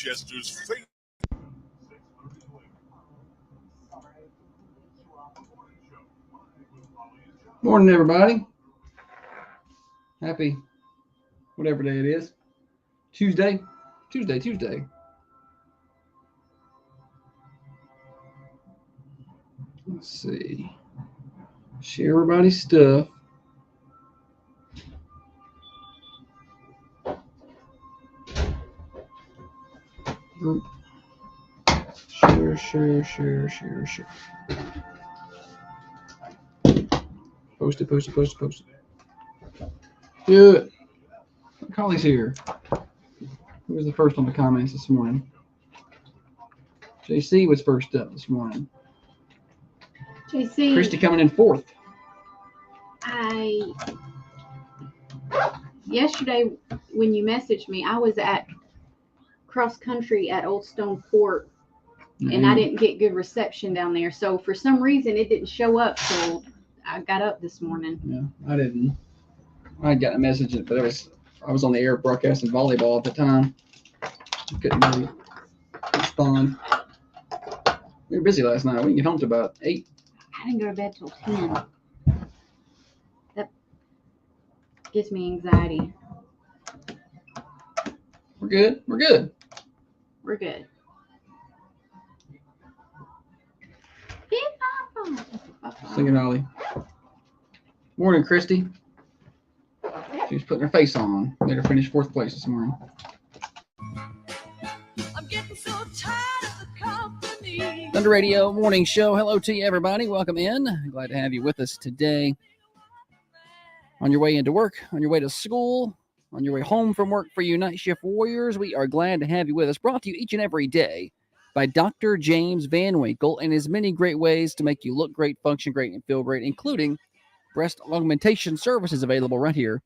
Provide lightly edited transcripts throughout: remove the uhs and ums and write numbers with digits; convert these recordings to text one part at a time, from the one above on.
Manchester's favorite. Morning, everybody. Happy whatever day it is. Tuesday. Let's see. Share everybody's stuff. Share. Post it. Good. Collie's here. Who was the first on the comments this morning? JC was first up this morning. JC. Christy coming in fourth. Yesterday when you messaged me, I was at cross country at Old Stone Fort, and I didn't get good reception down there. So for some reason it didn't show up. So I got up this morning. Yeah, I didn't. I got a message, but I was on the air broadcasting volleyball at the time. Couldn't really respond. We were busy last night. We didn't get home till about 8. I didn't go to bed till 10. That gives me anxiety. We're good. Singing Ollie. Morning, Christy. She's putting her face on. Made her finish 4th place this morning. I'm getting so tired of the company. Thunder Radio Morning Show. Hello to you, everybody. Welcome in. Glad to have you with us today. On your way into work, on your way to school, on your way home from work for you night shift warriors, we are glad to have you with us. Brought to you each and every day by Dr. James Van Winkle and his many great ways to make you look great, function great, and feel great, including breast augmentation services available right here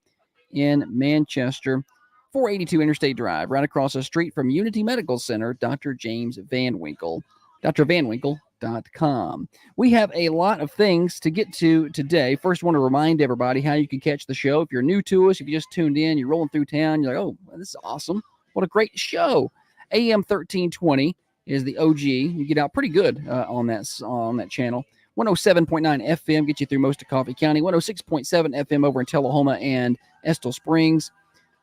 in Manchester. 482 Interstate Drive, right across the street from Unity Medical Center, Dr. James Van Winkle, drvanwinkle.com. We have a lot of things to get to today. First, I want to remind everybody how you can catch the show. If you're new to us, if you just tuned in, you're rolling through town, you're like, oh, this is awesome. What a great show. AM 1320 is the OG. You get out pretty good on that channel. 107.9 FM gets you through most of Coffee County. 106.7 FM over in Tullahoma and Estill Springs.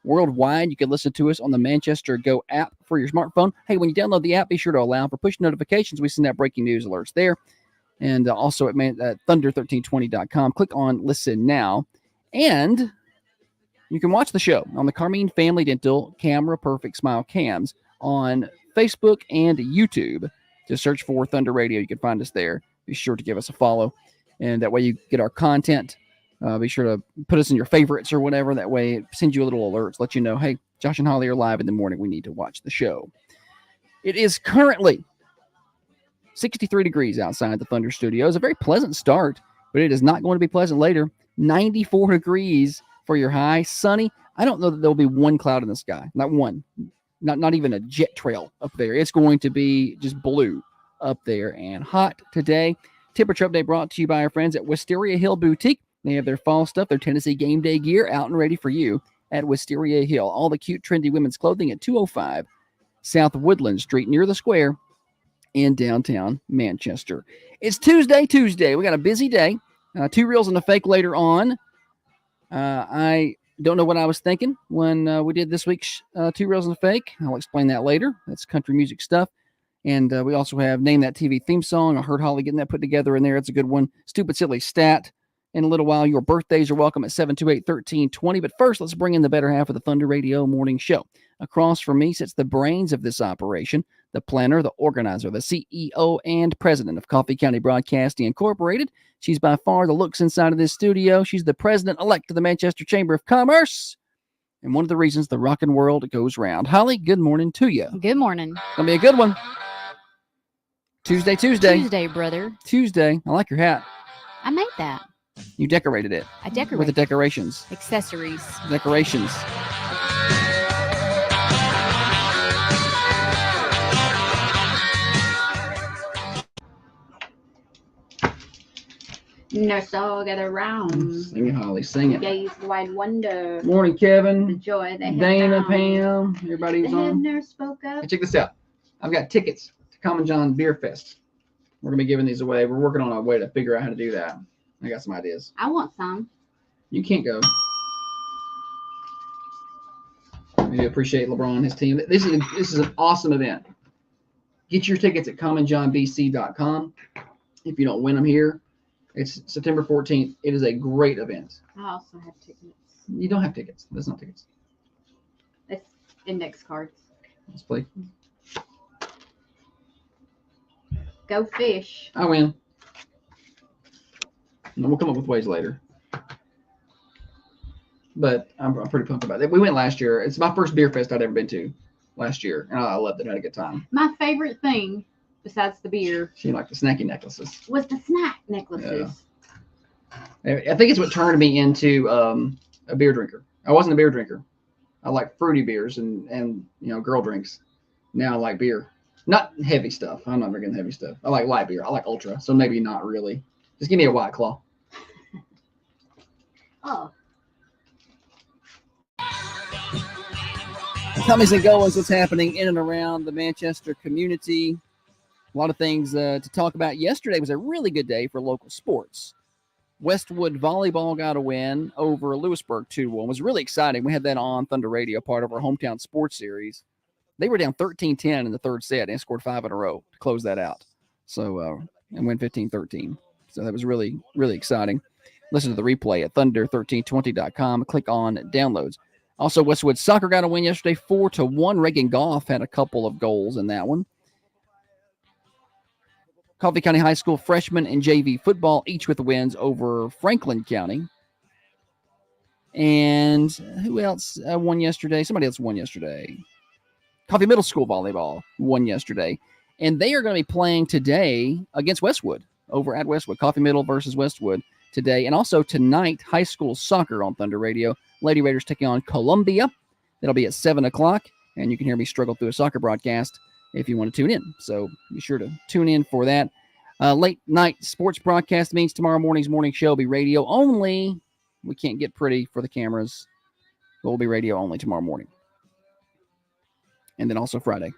Worldwide, you can listen to us on the Manchester Go app for your smartphone. Hey, when you download the app, be sure to allow for push notifications. We send out breaking news alerts there. And also at thunder1320.com. Click on Listen Now. And you can watch the show on the Carmine Family Dental Camera Perfect Smile Cams on Facebook and YouTube. Just search for Thunder Radio. You can find us there. Be sure to give us a follow. And that way you get our content. Be sure to put us in your favorites or whatever. That way it sends you a little alerts, let you know, hey, Josh and Holly are live in the morning. We need to watch the show. It is currently 63 degrees outside the Thunder Studios. A very pleasant start, but it is not going to be pleasant later. 94 degrees for your high. Sunny. I don't know that there'll be one cloud in the sky. Not one. Not even a jet trail up there. It's going to be just blue up there and hot today. Temperature update brought to you by our friends at Wisteria Hill Boutique. They have their fall stuff, their Tennessee game day gear out and ready for you at Wisteria Hill. All the cute, trendy women's clothing at 205 South Woodland Street near the square in downtown Manchester. It's Tuesday. We got a busy day. 2 reels and a fake later on. I don't know what I was thinking when we did this week's 2 reels and a fake. I'll explain that later. That's country music stuff. And we also have Name That TV theme song. I heard Holly getting that put together in there. It's a good one. Stupid Silly Stat. In a little while, your birthdays are welcome at 728-1320. But first, let's bring in the better half of the Thunder Radio Morning Show. Across from me sits the brains of this operation, the planner, the organizer, the CEO, and president of Coffee County Broadcasting Incorporated. She's by far the looks inside of this studio. She's the president-elect of the Manchester Chamber of Commerce. And one of the reasons the rockin' world goes round. Holly, good morning to you. Good morning. Gonna be a good one. Tuesday. Tuesday, brother. Tuesday. I like your hat. I made that. You decorated it. I decorated. With the decorations. Accessories. Decorations. Nurse all gather round. Sing it, Holly. Sing it. Gaze the wide wonder. Morning, The Kevin. joy they have Dana, found. Pam. Everybody The was head on. nurse spoke up. Hey, check this out. I've got tickets to Common John Beer Fest. We're going to be giving these away. We're working on a way to figure out how to do that. I got some ideas. I want some. You can't go. We appreciate LeBron and his team. This is an awesome event. Get your tickets at commonjohnbc.com. If you don't win them here, it's September 14th. It is a great event. I also have tickets. You don't have tickets. That's not tickets. It's index cards. Let's play. Go fish. I win. And we'll come up with ways later. But I'm pretty pumped about it. We went last year. It's my first beer fest I'd ever been to last year. And I loved it. I had a good time. My favorite thing, besides the beer, She liked the snacky necklaces. was the snack necklaces. I think it's what turned me into a beer drinker. I wasn't a beer drinker. I like fruity beers and girl drinks. Now I like beer. Not heavy stuff. I'm not drinking heavy stuff. I like light beer. I like ultra. So maybe not really. Just give me a White Claw. Oh, Comings and goings, what's happening in and around the Manchester community. A lot of things to talk about. Yesterday was a really good day for local sports. Westwood Volleyball got a win over Lewisburg 2-1. It was really exciting. We had that on Thunder Radio, part of our hometown sports series. They were down 13-10 in the third set and scored 5 in a row to close that out. So, and win 15-13. So that was really, really exciting. Listen to the replay at thunder1320.com. Click on downloads. Also, Westwood Soccer got a win yesterday, 4-1. Reagan Goff had a couple of goals in that one. Coffee County High School freshman and JV football, each with wins over Franklin County. And who else won yesterday? Somebody else won yesterday. Coffee Middle School volleyball won yesterday. And they are going to be playing today against Westwood, over at Westwood. Coffee Middle versus Westwood today. And also tonight, high school soccer on Thunder Radio. Lady Raiders taking on Columbia. That'll be at 7 o'clock. And you can hear me struggle through a soccer broadcast if you want to tune in. So be sure to tune in for that. Late night sports broadcast means tomorrow morning's morning show will be radio only. We can't get pretty for the cameras. It will be radio only tomorrow morning. And then also Friday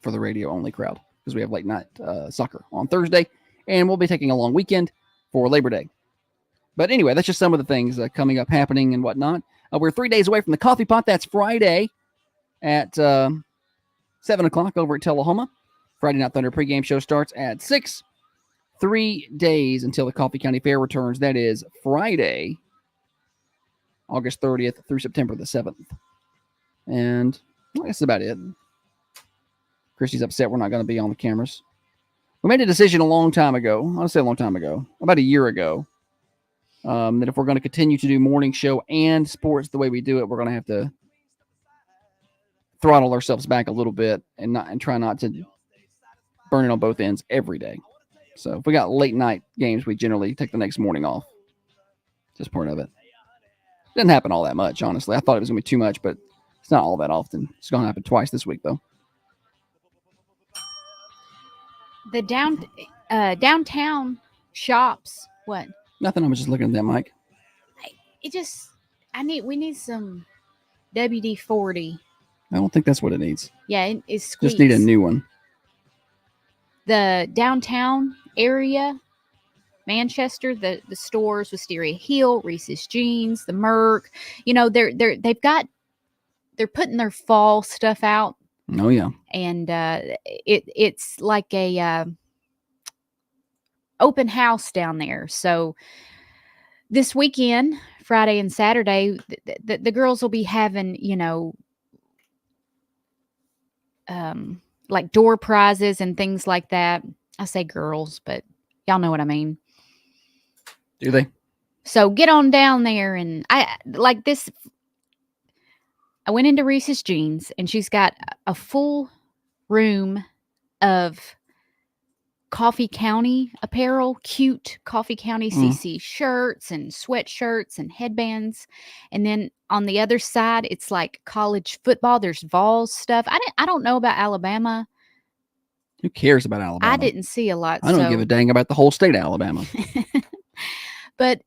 for the radio only crowd, because we have late night soccer on Thursday. And we'll be taking a long weekend for Labor Day. But anyway, that's just some of the things coming up, happening and whatnot. We're 3 days away from the coffee pot. That's Friday at 7 o'clock over at Tullahoma. Friday Night Thunder pregame show starts at 6. 3 days until the Coffee County Fair returns. That is Friday, August 30th through September the 7th. And well, that's about it. Christy's upset we're not going to be on the cameras. We made a decision a long time ago. I want to say a long time ago, about a year ago, that if we're going to continue to do morning show and sports the way we do it, we're going to have to throttle ourselves back a little bit and try not to burn it on both ends every day. So if we got late night games, we generally take the next morning off. Just part of it. Didn't happen all that much, honestly. I thought it was going to be too much, but it's not all that often. It's going to happen twice this week, though. The downtown shops. What? Nothing. I was just looking at that, Mike. We need some WD-40. I don't think that's what it needs. Yeah, it's squeaks. Just need a new one. The downtown area, Manchester, the stores, Wisteria Hill, Reese's Jeans, the Merc, they're putting their fall stuff out. Oh yeah. And it's like a open house down there. So this weekend, Friday and Saturday, the girls will be having, like door prizes and things like that. I say girls, but y'all know what I mean. Do they? So get on down there. And I went into Reese's Jeans, and she's got a full room of Coffee County apparel, cute Coffee County CC shirts and sweatshirts and headbands. And then on the other side, it's like college football. There's Vols stuff. I don't know about Alabama. Who cares about Alabama? I didn't see a lot. I don't give a dang about the whole state of Alabama. But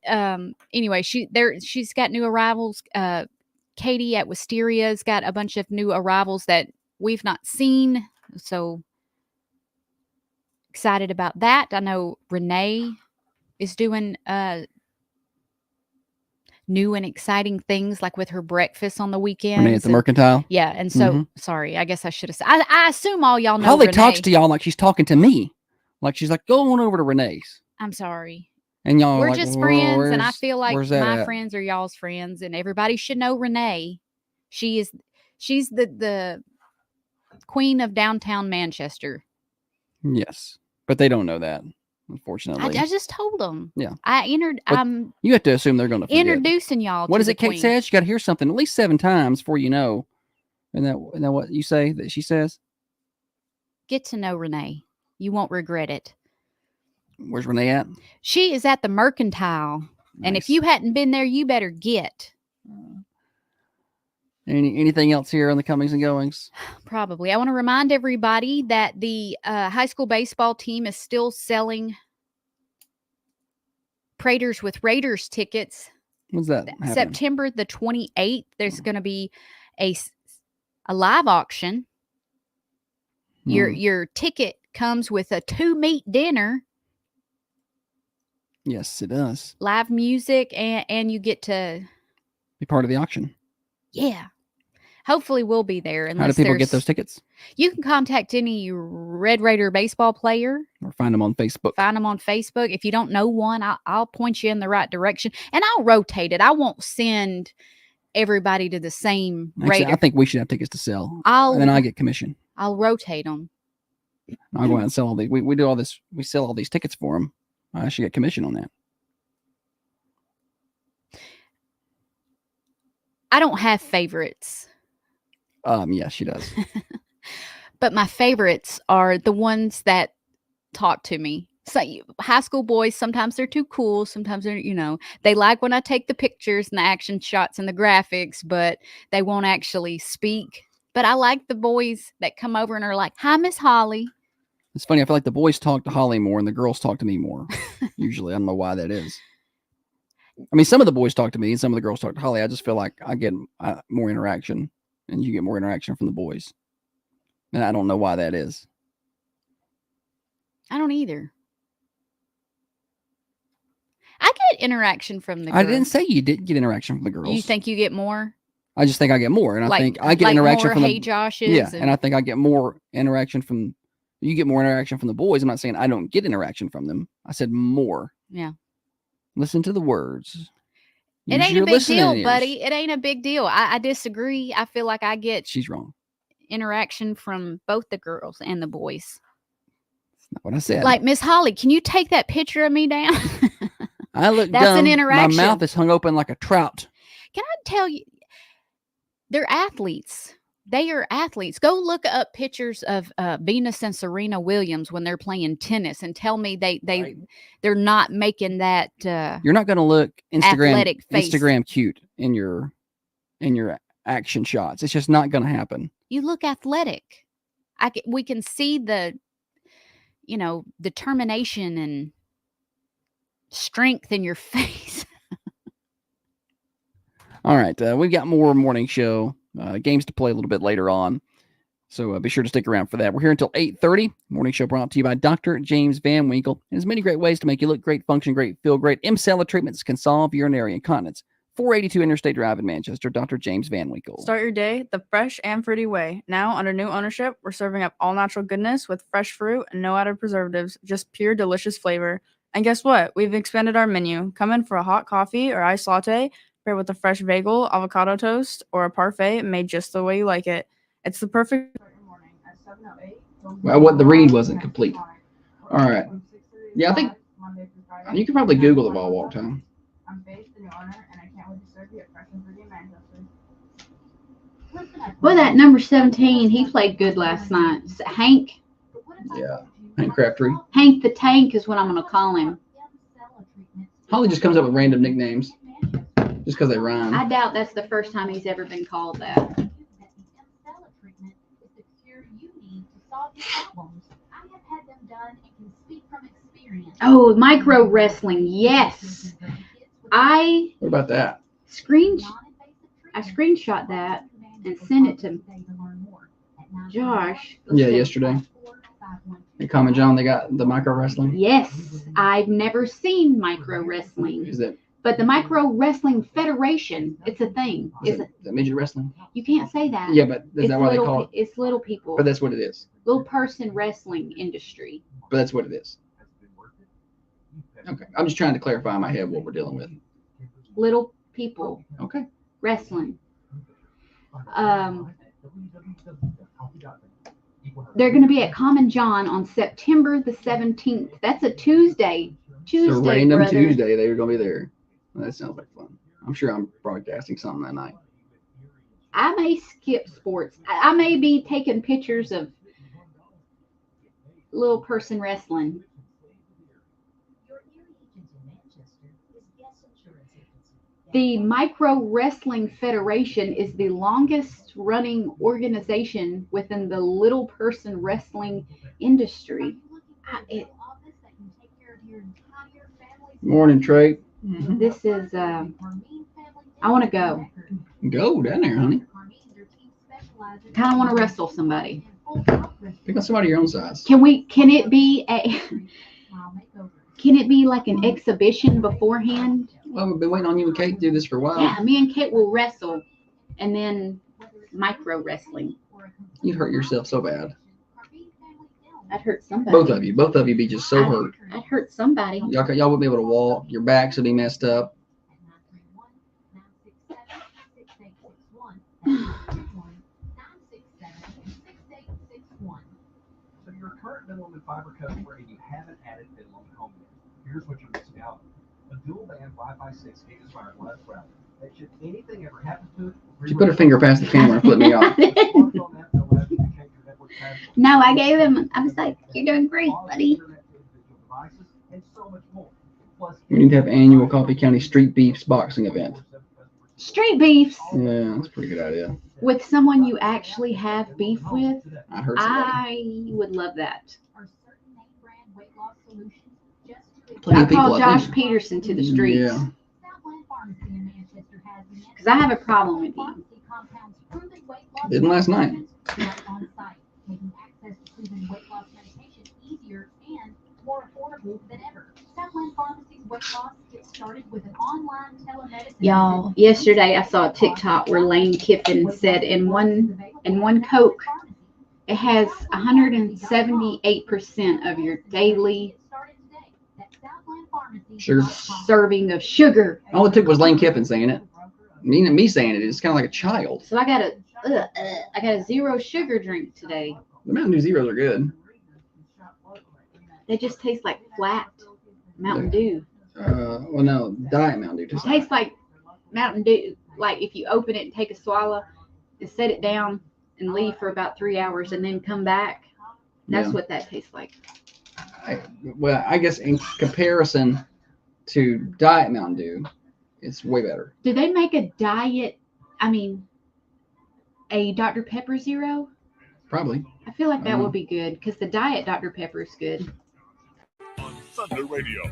anyway, she's got new arrivals. Katie at Wisteria's got a bunch of new arrivals that we've not seen. So excited about that. I know Renee is doing new and exciting things, like with her breakfast on the weekends. Renee at the Mercantile. Yeah, and so sorry, I guess I should have said. I assume all y'all know. Holly Renee. talks to y'all like she's talking to me, like she's like, go on over to Renee's. I'm sorry. And y'all We're are like, just friends, and I where's- feel like where's that my at? friends are y'all's friends, and everybody should know Renee. She's the queen of downtown Manchester. Yes, but they don't know that, unfortunately. I just told them. Yeah. But I'm You have to assume they're going to forget. introducing y'all. What to is the it Kate queen. says? You got to hear something at least 7 times before you know. And that what you say that she says? Get to know Renee. You won't regret it. Where's Renee at? She is at the Mercantile. And if Nice. you hadn't been there, you better get. Anything else here on the comings and goings? Probably. I want to remind everybody that the high school baseball team is still selling Praters with Raiders tickets. When's that happening? September the 28th. There's going to be a live auction. Your ticket comes with a 2-meat dinner, Yes, it does. live music, and you get to Be part of the auction. yeah. Hopefully we'll be there. How do people get those tickets? You can contact any Red Raider baseball player. Or find them on Facebook. Find them on Facebook. If you don't know one, I'll point you in the right direction, and I'll rotate it. I won't send everybody to the same Actually, Raider. I think we should have tickets to sell. And then I get commission. I'll rotate them. I'll go out and sell all these. We do all this. We sell all these tickets for them. I should get commission on that. I don't have favorites. Yeah, she does. But my favorites are the ones that talk to me. So high school boys, sometimes they're too cool. Sometimes they're, they like when I take the pictures and the action shots and the graphics, but they won't actually speak. But I like the boys that come over and are like, "Hi, Miss Holly." It's funny. I feel like the boys talk to Holly more and the girls talk to me more. Usually, I don't know why that is. I mean, some of the boys talk to me and some of the girls talk to Holly. I just feel like I get more interaction and you get more interaction from the boys. And I don't know why that is. I don't either. I get interaction from the girls. I didn't say you didn't get interaction from the girls. You think you get more? I just think I get more. And I think I get like interaction more from Hey the Joshes. Yeah, and I think I get more interaction from you get more interaction from the boys. I'm not saying I don't get interaction from them. I said more. Yeah. Listen to the words. It Use ain't your a big listening deal, ears. buddy. It ain't a big deal. I disagree. I feel like I get She's wrong. interaction from both the girls and the boys. That's not what I said. Like, Miss Holly, can you take that picture of me down? I look That's dumb. an interaction. My mouth is hung open like a trout. Can I tell you, they're athletes. They are athletes. Go look up pictures of Venus and Serena Williams when they're playing tennis and tell me Right. they're not making that You're not going to look athletic face. Instagram cute in your action shots. It's just not going to happen. You look athletic. We can see the determination and strength in your face. All right, we've got more morning show games to play a little bit later on, so be sure to stick around for that. We're here until 8:30. Morning show brought to you by Dr. James Van Winkle. There's many great ways to make you look great, function great, feel great. M-Cella treatments can solve urinary incontinence. 482 Interstate Drive in Manchester. Dr. James Van Winkle. Start your day the fresh and fruity way. Now, under new ownership, we're serving up all natural goodness with fresh fruit and no added preservatives, just pure delicious flavor. And guess what? We've expanded our menu. Come in for a hot coffee or iced latte, paired with a fresh bagel, avocado toast, or a parfait made just the way you like it. It's the perfect morning at 7:08. Well, what the read wasn't complete. All right. Yeah, I think you can probably Google the ball walk time. I'm Faith, the new owner, and I can't wait to serve you at Fresh and Fruity in Manchester. Well, that number 17, he played good last night. Hank Yeah. Hank Crabtree. Hank the Tank is what I'm going to call him. Holly just comes up with random nicknames just because they rhyme. I doubt that's the first time he's ever been called that. Oh, micro wrestling. Yes. I What about that? screenshot that and sent it to Josh. Let's Yeah, see. yesterday. At Common John, they got the micro wrestling. Yes, I've never seen micro wrestling, Is that but the Micro Wrestling Federation, it's a thing. is that midget wrestling? You can't say that. Yeah, but is It's that why they little call it? It's little people. But that's what it is. Little person wrestling industry. But that's what it is. Okay, I'm just trying to clarify in my head what we're dealing with. Little people Okay. wrestling. They're going to be at Common John on September the 17th. That's a Tuesday. It's a random brother. Tuesday. They were going to be there. Well, that sounds like fun. I'm sure I'm broadcasting something that night. I may skip sports. I may be taking pictures of little person wrestling. The Micro Wrestling Federation is the longest running organization within the little person wrestling industry. Morning, Trey. This is, I want to go. Go down there, honey. Kind of want to wrestle somebody. Pick on somebody your own size. Can it be like an exhibition beforehand? Well, we've been waiting on you and Kate to do this for a while. Yeah, me and Kate will wrestle and then micro wrestling. You'd hurt yourself so bad. I'd hurt somebody. Both of you be just so hurt. I'd hurt somebody. Y'all wouldn't be able to walk. Your backs would be messed up. So your current minimum and fiber customer and you haven't added minimum at home yet. Here's what you're missing out on. A dual band Wi-Fi 6 gigabit wireless router. That should anything ever happen to it. She put her finger past the camera and flipped me off. No, I gave him. I was like, "You're doing great, buddy." We need to have annual Coffee County Street Beefs boxing event. Street beefs Yeah, that's a pretty good idea. with someone you actually have beef with. I heard somebody. I would love that. Plenty I of people, call I Josh think. Peterson to the streets Yeah. because I have a problem with him. Didn't last night. Y'all, yesterday I saw a TikTok where Lane Kiffin said in one Coke it has 178% of your daily Sugar. serving of sugar. All it took was Lane Kiffin saying it. Me saying it. It's kind of like a child. So I got a zero sugar drink today. The Mountain Dew Zeros are good. They just taste like flat Mountain Dew. Well, no, Diet Mountain Dew. It Just tastes like Mountain Dew. Like if you open it and take a swallow and set it down and leave for about 3 hours and then come back. That's Yeah. what that tastes like. I guess in comparison to Diet Mountain Dew, it's way better. Do they make a Dr. Pepper Zero? Probably. I feel like that would be good because the Diet Dr. Pepper is good. On Thunder Radio.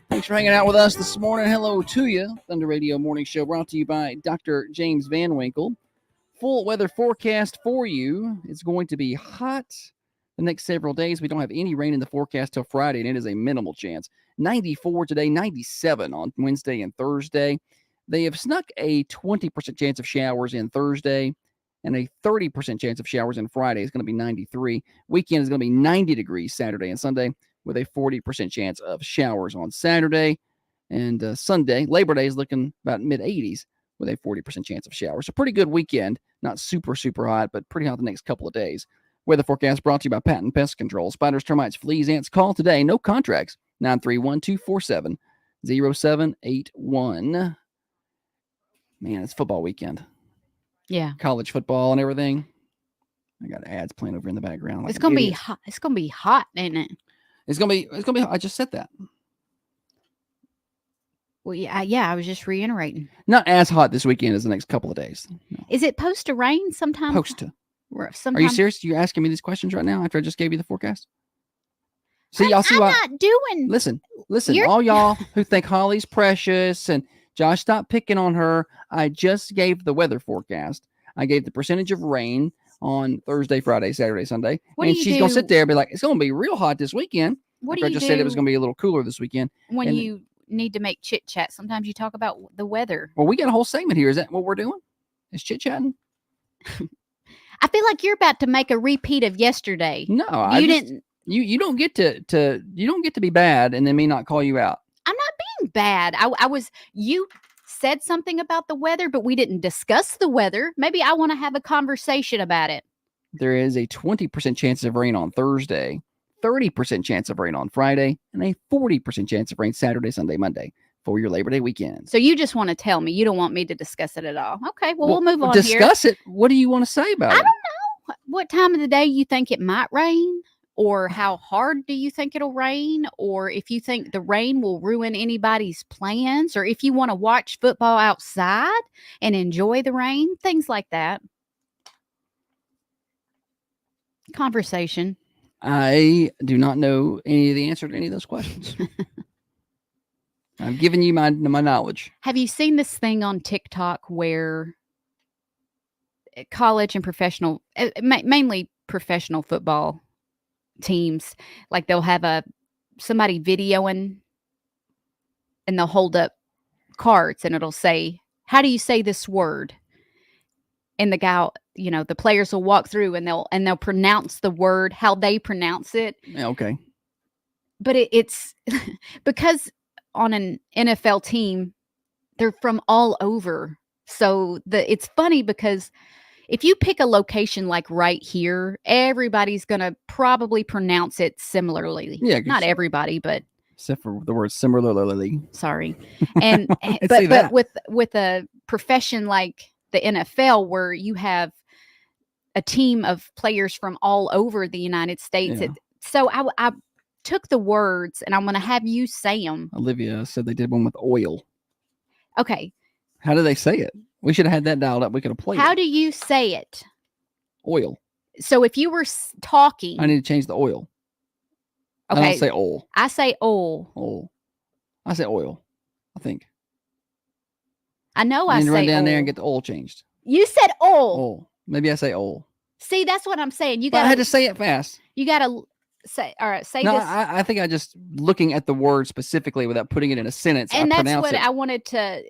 Thanks for hanging out with us this morning. Hello to you. Thunder Radio Morning Show brought to you by Dr. James Van Winkle. Full weather forecast for you. It's going to be hot the next several days. We don't have any rain in the forecast till Friday, and it is a minimal chance. 94 today, 97 on Wednesday and Thursday. They have snuck a 20% chance of showers in Thursday and a 30% chance of showers in Friday. It's going to be 93. Weekend is going to be 90 degrees Saturday and Sunday with a 40% chance of showers on Saturday. And Sunday, Labor Day, is looking about mid-80s with a 40% chance of showers. So pretty good weekend. Not super, super hot, but pretty hot the next couple of days. Weather forecast brought to you by Patent Pest Control. Spiders, termites, fleas, ants. Call today. No contracts. 931-247-0781. Man, it's football weekend. Yeah. College football and everything. I got ads playing over in the background. Like It's gonna be idiot. hot. It's gonna be hot, ain't it? It's gonna be. I just said that. Well, yeah. I was just reiterating. Not as hot this weekend as the next couple of days. No. Is it supposed to rain sometime? Post to. Sometime? Are you serious? You're asking me these questions right now after I just gave you the forecast? See, y'all see I'm why? not doing. Listen, You're- all y'all who think Holly's precious and Josh, stop picking on her. I just gave the weather forecast. I gave the percentage of rain on Thursday, Friday, Saturday, Sunday. What do and you she's going to do- sit there and be like, it's going to be real hot this weekend. What After do I you just do said it was going to be a little cooler this weekend. when and- you need to make chit chat? Sometimes you talk about the weather. Well, we got a whole segment here. Is that what we're doing? Is chit chatting? I feel like you're about to make a repeat of yesterday. No, I You just, didn't. You don't get to you don't get to be bad and then me not call you out. I'm not being bad. I was. You said something about the weather, but we didn't discuss the weather. Maybe I want to have a conversation about it. There is a 20% chance of rain on Thursday, 30% chance of rain on Friday, and a 40% chance of rain Saturday, Sunday, Monday for your Labor Day weekend. So you just want to tell me. You don't want me to discuss it at all. Okay. Well, we'll move on here. Discuss it. What do you want to say about I it? don't know what time of the day you think it might rain, or how hard do you think it'll rain, or if you think the rain will ruin anybody's plans, or if you want to watch football outside and enjoy the rain, things like that. Conversation. I do not know any of the answer to any of those questions. I've given you my knowledge. Have you seen this thing on TikTok where college and professional, mainly professional football teams, like they'll have somebody videoing and they'll hold up cards and it'll say, how do you say this word? And the guy, the players will walk through and they'll pronounce the word how they pronounce it. Yeah, okay. But it's because on an NFL team, they're from all over. So it's funny because if you pick a location like right here, everybody's going to probably pronounce it similarly. Yeah, Not everybody, but except for the word similarly. sorry. And I'd say that. but with a profession like the NFL, where you have a team of players from all over the United States. Yeah. So I took the words and I'm going to have you say them. Olivia said they did one with oil. Okay. How do they say it? We should have had that dialed up. We could have played How it. do you say it? Oil. So if you were talking. I need to change the oil. Okay. I don't say oil. I say oil. Oil. I say oil. I think. I know I I need say to run down oil. there and get the oil changed. You said oil. Oil. Maybe I say oil. See, that's what I'm saying. You But got. I had to say it fast. You got to say. All right. Say No, this. I think I just looking at the word specifically without putting it in a sentence. And I that's pronounce what it. I wanted to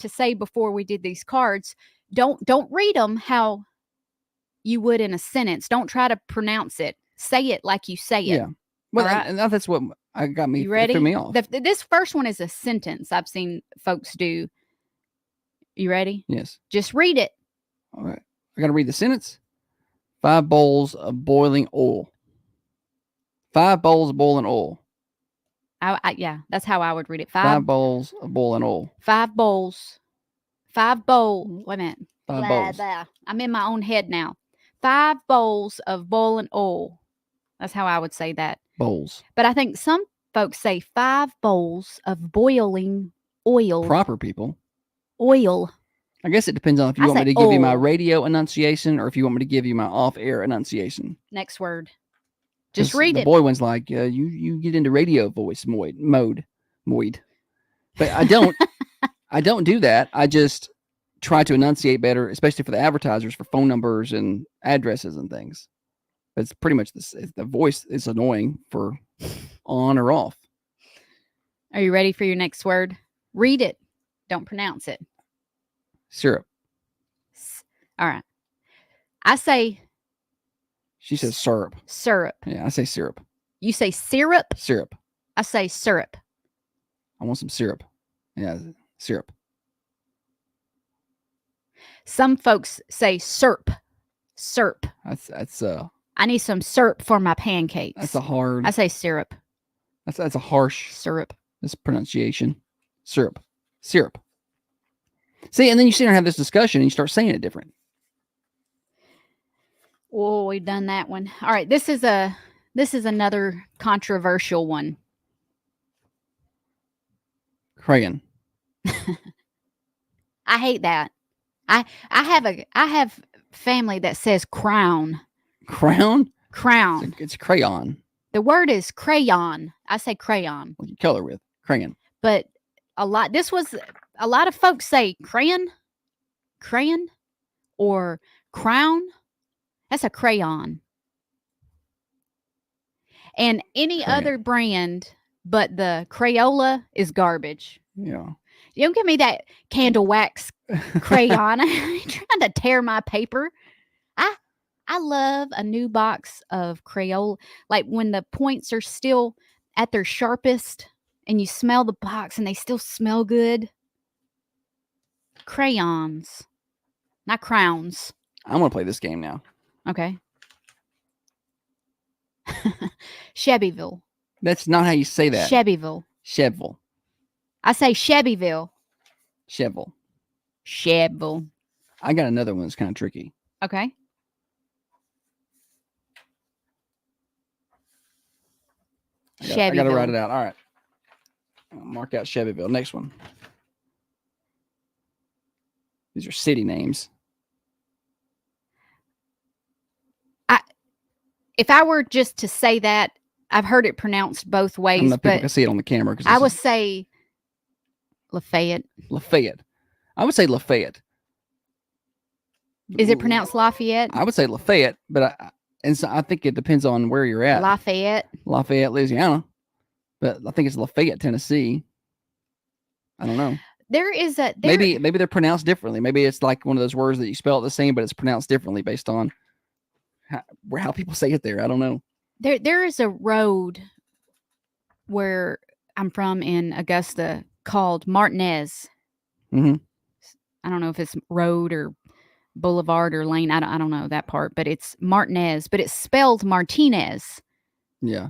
say before we did these cards. Don't read them how you would in a sentence. Don't try to pronounce it. Say it like you say it. Yeah. Well, All right. and that's what I got me. You ready? Threw me off. This first one is a sentence I've seen folks do. You ready? Yes. Just read it. All right. I got to read the sentence. 5 bowls of boiling oil. 5 bowls of boiling oil. Yeah, that's how I would read it. 5 bowls of boiling oil. 5 bowls. 5 bowls. Wait a minute. 5 Blah, bowls. blah. I'm in my own head now. 5 bowls of boiling oil. That's how I would say that. Bowls. But I think some folks say 5 bowls of boiling oil. Proper people. Oil. I guess it depends on if you I want me say to give you my oil. radio enunciation or if you want me to give you my off-air enunciation. Next word. Just 'Cause read the it. boy one's like, you get into radio voice mode. But I don't. I don't do that. I just try to enunciate better, especially for the advertisers, for phone numbers and addresses and things. But it's pretty much this. The voice is annoying for on or off. Are you ready for your next word? Read it. Don't pronounce it. Syrup. All right. I say She says syrup. syrup. Yeah, I say syrup. You say syrup. Syrup. I say syrup. I want some syrup. Yeah, syrup. Some folks say syrup. Syrup. That's I need some syrup for my pancakes. that's a hard. I say syrup. That's a harsh Syrup. pronunciation. Syrup. Syrup. See, and then you sit there and have this discussion and you start saying it different. Oh, we've done that one. All right. This is another controversial one. Crayon. I hate that. I have family that says crown. Crown? Crown. It's crayon. The word is crayon. I say crayon, What you color with? Crayon. but a lot of folks say crayon, or crown. That's a crayon. And any Crayon. other brand but the Crayola is garbage. Yeah. You don't give me that candle wax crayon. I'm trying to tear my paper. I love a new box of Crayola, like when the points are still at their sharpest and you smell the box and they still smell good. Crayons, not crowns. I'm gonna play this game now. Okay. Shabbyville. That's not how you say that. Shabbyville. Sheville. I say Shabbyville. Sheville. Shabbyville. I got another one that's kind of tricky. Okay. I got to write it out. All right. I'll mark out Chevyville. Next one. These are city names. If I were just to say that, I've heard it pronounced both I don't ways, know if people but can see it on the camera. I would say Lafayette. Lafayette. I would say Lafayette. Is it pronounced Lafayette? I would say Lafayette, but I think it depends on where you're at. Lafayette. Lafayette, Louisiana. But I think it's Lafayette, Tennessee. I don't know. There is a maybe they're pronounced differently. Maybe it's like one of those words that you spell it the same, but it's pronounced differently based on how people say it there. I don't know. There is a road where I'm from in Augusta called Martinez. Mm-hmm. I don't know if it's road or boulevard or lane. I don't know that part, but it's Martinez, but it's spelled Martinez. Yeah.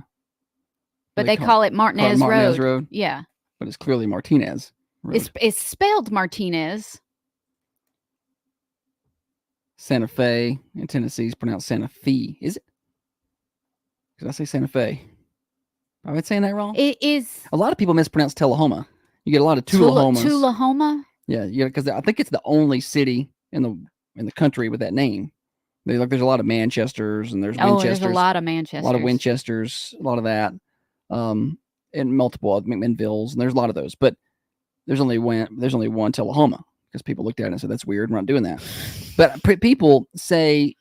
But they call it Martinez, Road. Yeah. But it's clearly Martinez Road. It's spelled Martinez. Santa Fe in Tennessee is pronounced Santa Fe. Is it? Did I say Santa Fe? Am I saying that wrong? It is. A lot of people mispronounce Tullahoma. You get a lot of Tullahomas. Tullahoma? Yeah, because I think it's the only city in the country with that name. There's a lot of Manchesters and there's Winchesters. There's a lot of Manchesters. A lot of Winchesters, a lot of that. And multiple McMinnvilles, and there's a lot of those. But there's only one Tullahoma because people looked at it and said, that's weird. We're not doing that. But people say,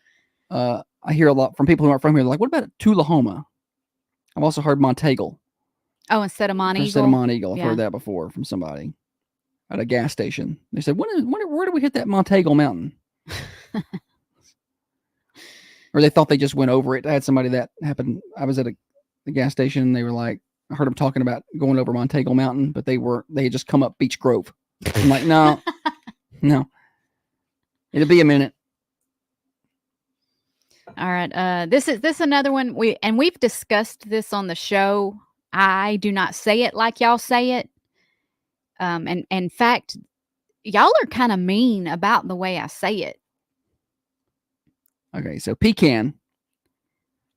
I hear a lot from people who aren't from here. They're like, what about Tullahoma? I've also heard Monteagle. Oh, instead of Monteagle? Instead of Monteagle. I've Yeah. heard that before from somebody at a gas station. They said, where do we hit that Monteagle mountain? Or they thought they just went over it. I had somebody that happened. I was at the gas station and they were like, I heard them talking about going over Monteagle Mountain, but they had just come up Beech Grove. I'm like, no. It'll be a minute. All right. This is another one. We've discussed this on the show. I do not say it like y'all say it. And in fact, y'all are kind of mean about the way I say it. Okay, so pecan.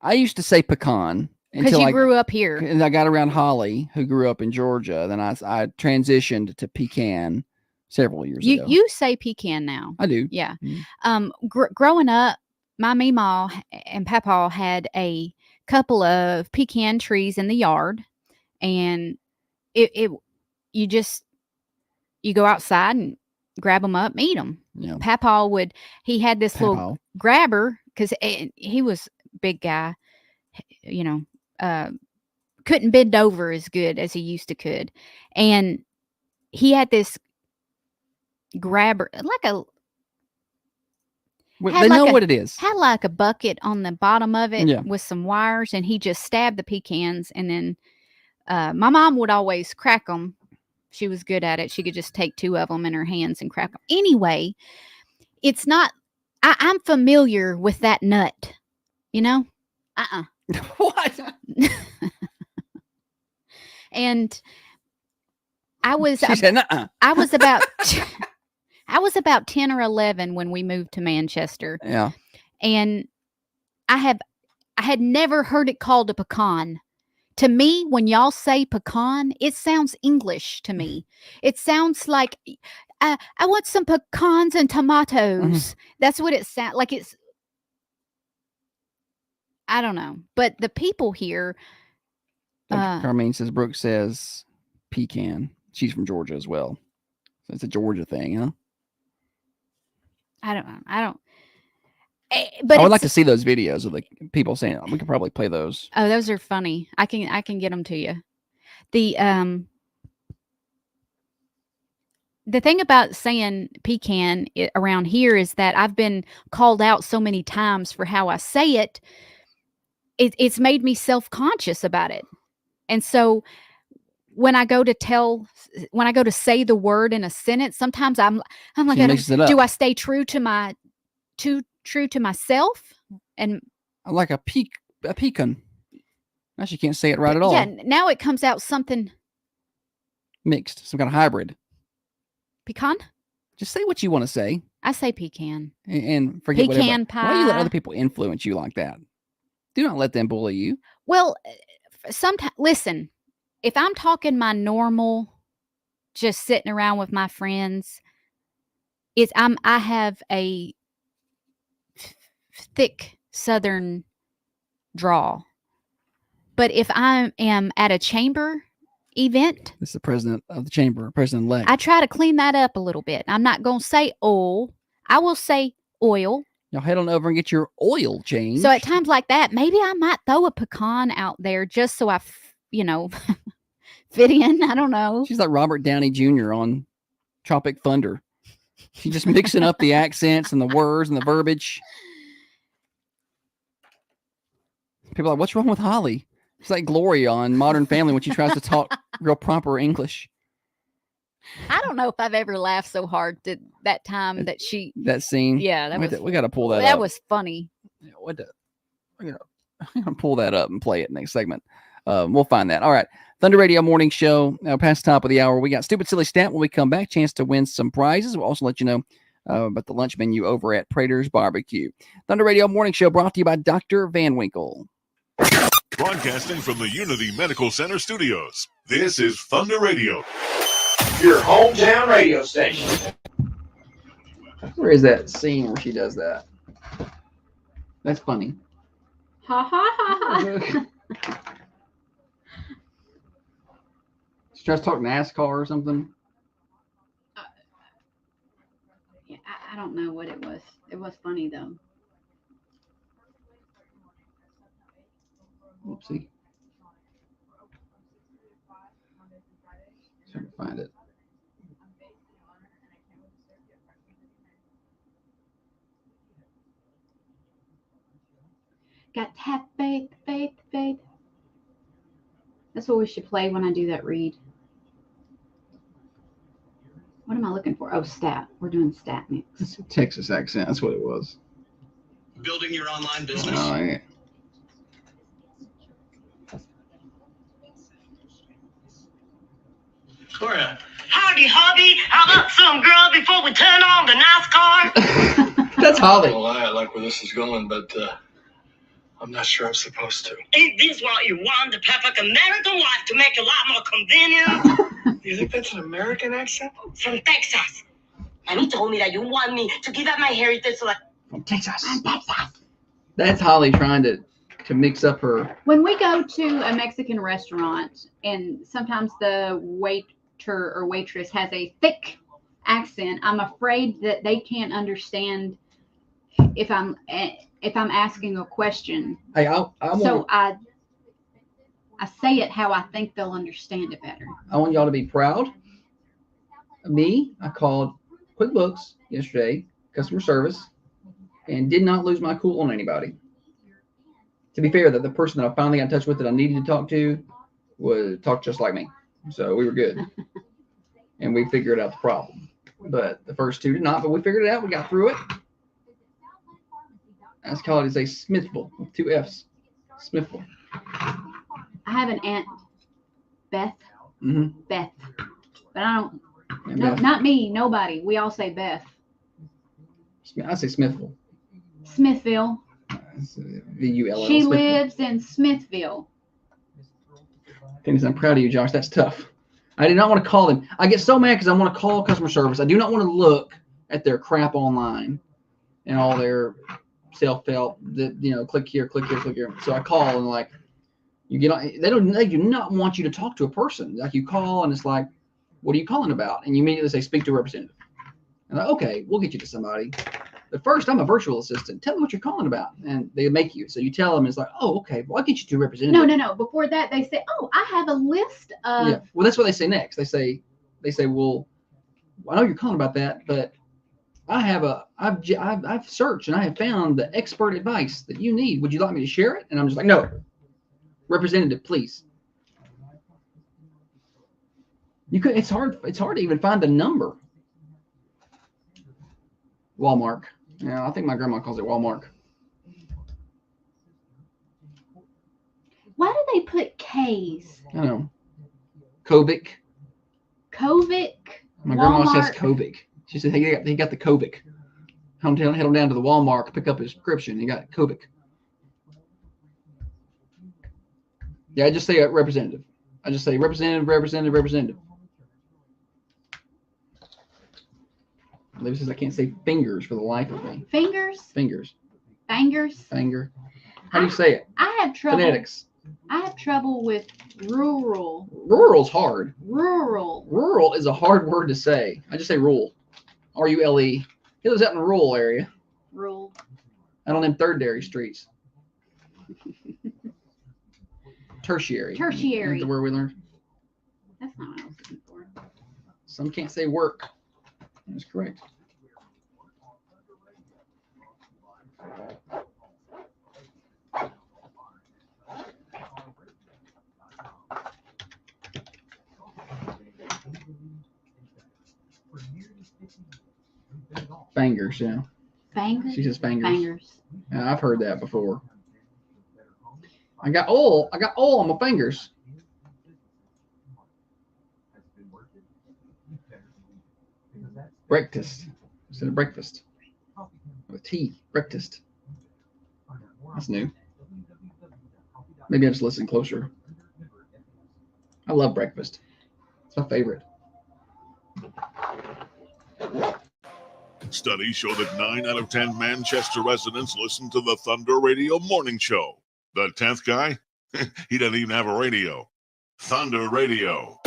I used to say pecan because you grew up here, and I got around Holly, who grew up in Georgia. Then I transitioned to pecan several years ago. You say pecan now. I do. Yeah. Mm-hmm. Growing up, my meemaw and papaw had a couple of pecan trees in the yard, and you go outside and grab them up, and eat them. Yeah. Papaw he had this little grabber because he was a big guy, couldn't bend over as good as he used to could. And he had this grabber, they know what it is. Had like a bucket on the bottom of it, yeah, with some wires, and he just stabbed the pecans. And then my mom would always crack them. She was good at it. She could just take 2 of them in her hands and crack them. Anyway, it's not, I'm familiar with that nut, What? And I was, she said, nuh-uh. I was about 10 or 11 when we moved to Manchester. Yeah. And I had never heard it called a pecan. To me, when y'all say pecan, it sounds English to me. It sounds like, I want some pecans and tomatoes. Mm-hmm. That's what it sounds like. I don't know. But the people here, Dr. Carmine says, Brooke says pecan. She's from Georgia as well. So it's a Georgia thing, huh? I don't know. But I would like to see those videos of the people saying it. We could probably play those. Oh, those are funny. I can get them to you. The thing about saying pecan around here is that I've been called out so many times for how I say it. It's made me self-conscious about it. And so when I go to say the word in a sentence, sometimes I'm like, do I stay true to myself? And I like a pecan. Now she can't say it right at all. Yeah, now it comes out something mixed, some kind of hybrid. Pecan? Just say what you want to say. I say pecan. And forget pecan pie. Why do you let other people influence you like that? Do not let them bully you. Well, sometimes, listen, if I'm talking my normal, just sitting around with my friends, I have a thick Southern drawl. But if I am at a chamber event, this is the president of the chamber, president-elect. I try to clean that up a little bit. I'm not going to say oil. I will say oil. Y'all head on over and get your oil changed. So at times like that, maybe I might throw a pecan out there just so I, fit in. I don't know. She's like Robert Downey Jr. on Tropic Thunder. She's just mixing up the accents and the words and the verbiage. People are like, what's wrong with Holly? It's like Gloria on Modern Family when she tries to talk real proper English. I don't know if I've ever laughed so hard that time that scene. Yeah, we got to pull that up. That was funny. Yeah, I'm gonna pull that up and play it next segment. We'll find that. All right. Thunder Radio Morning Show. Past the top of the hour. We got Stupid Silly Stat when we come back. Chance to win some prizes. We'll also let you know about the lunch menu over at Prater's Barbecue. Thunder Radio Morning Show brought to you by Dr. Van Winkle. Broadcasting from the Unity Medical Center studios. This is Thunder Radio, your hometown radio station. Where is that scene where she does that? That's funny. Ha ha ha ha. She tries to talk NASCAR or something. Yeah, I don't know what it was. It was funny though. Oopsie. Trying to find it. Got to have faith, faith, faith. That's what we should play when I do that read. What am I looking for? Oh, stat. We're doing stat mix. It's a Texas accent. That's what it was. Building your online business. Oh, yeah. Gloria. Howdy, hubby. How about some girl before we turn on the NASCAR? That's Holly. Well, I like where this is going, but I'm not sure I'm supposed to. Ain't this what you want, the perfect American wife to make it a lot more convenient? You think that's an American accent? From Texas. And he told me that you want me to give up my heritage so that... From Texas. From Texas. That's Holly trying to mix up her. When we go to a Mexican restaurant and sometimes the waiter or waitress has a thick accent, I'm afraid that they can't understand if I'm asking a question. Hey, I say it how I think they'll understand it better. I want y'all to be proud of me. I called QuickBooks yesterday, customer service, and did not lose my cool on anybody. To be fair, that the person that I finally got in touch with that I needed to talk to talked just like me. So we were good. And we figured out the problem. But the first two did not, but we figured it out. We got through it. Let's call it as a Smithville with 2 F's. Smithville. I have an aunt, Beth. Mm-hmm. Beth. But I don't, Yeah, no, Beth. not me, nobody. We all say Beth. I say Smithville. Smithville. VULL. She Smithville. lives in Smithville. Dennis, I'm proud of you, Josh. That's tough. I did not want to call them. I get so mad because I want to call customer service. I do not want to look at their crap online and all their self-help that, click here, click here, click here. So I call and like, you get on, they do not want you to talk to a person. Like you call and it's like, what are you calling about? And you immediately say, speak to a representative. And like, okay, we'll get you to somebody. But first, I'm a virtual assistant. Tell me what you're calling about. And they make you. So you tell them, it's like, oh, okay, well, I'll get you to a representative. No. Before that, they say, oh, I have a list of. Yeah. Well, that's what they say next. They say, well, I know you're calling about that, but I've searched and I have found the expert advice that you need. Would you like me to share it? And I'm just like, no, representative, please. It's hard to even find the number. Walmart. Yeah, I think my grandma calls it Walmart. Why do they put K's? I don't know. Kovic. My grandma Walmart. says Kovic. She said he got the Kovic. Head on down to the Walmart, pick up his prescription. He got Kovic. Yeah, I just say representative. I just say representative. Maybe says I can't say fingers for the life of me. Fingers. Finger. How do you say it? I have trouble. Phonetics. I have trouble with rural. Rural's hard. Rural. Rural is a hard word to say. I just say rural. R-U-L-E. He lives out in a rural area. Rural. Out on them third-dairy streets. Tertiary. That's the word we learned. That's not what I was looking for. Some can't say work. That's correct. Fingers, yeah. Fingers? She says fingers. Fingers. Yeah, I've heard that before. I got oil on my fingers. Breakfast instead of breakfast. With tea. Breakfast. That's new. Maybe I just listen closer. I love breakfast. It's my favorite. Studies show that 9 out of 10 Manchester residents listen to the Thunder Radio Morning Show. The 10th guy? He doesn't even have a radio. Thunder Radio.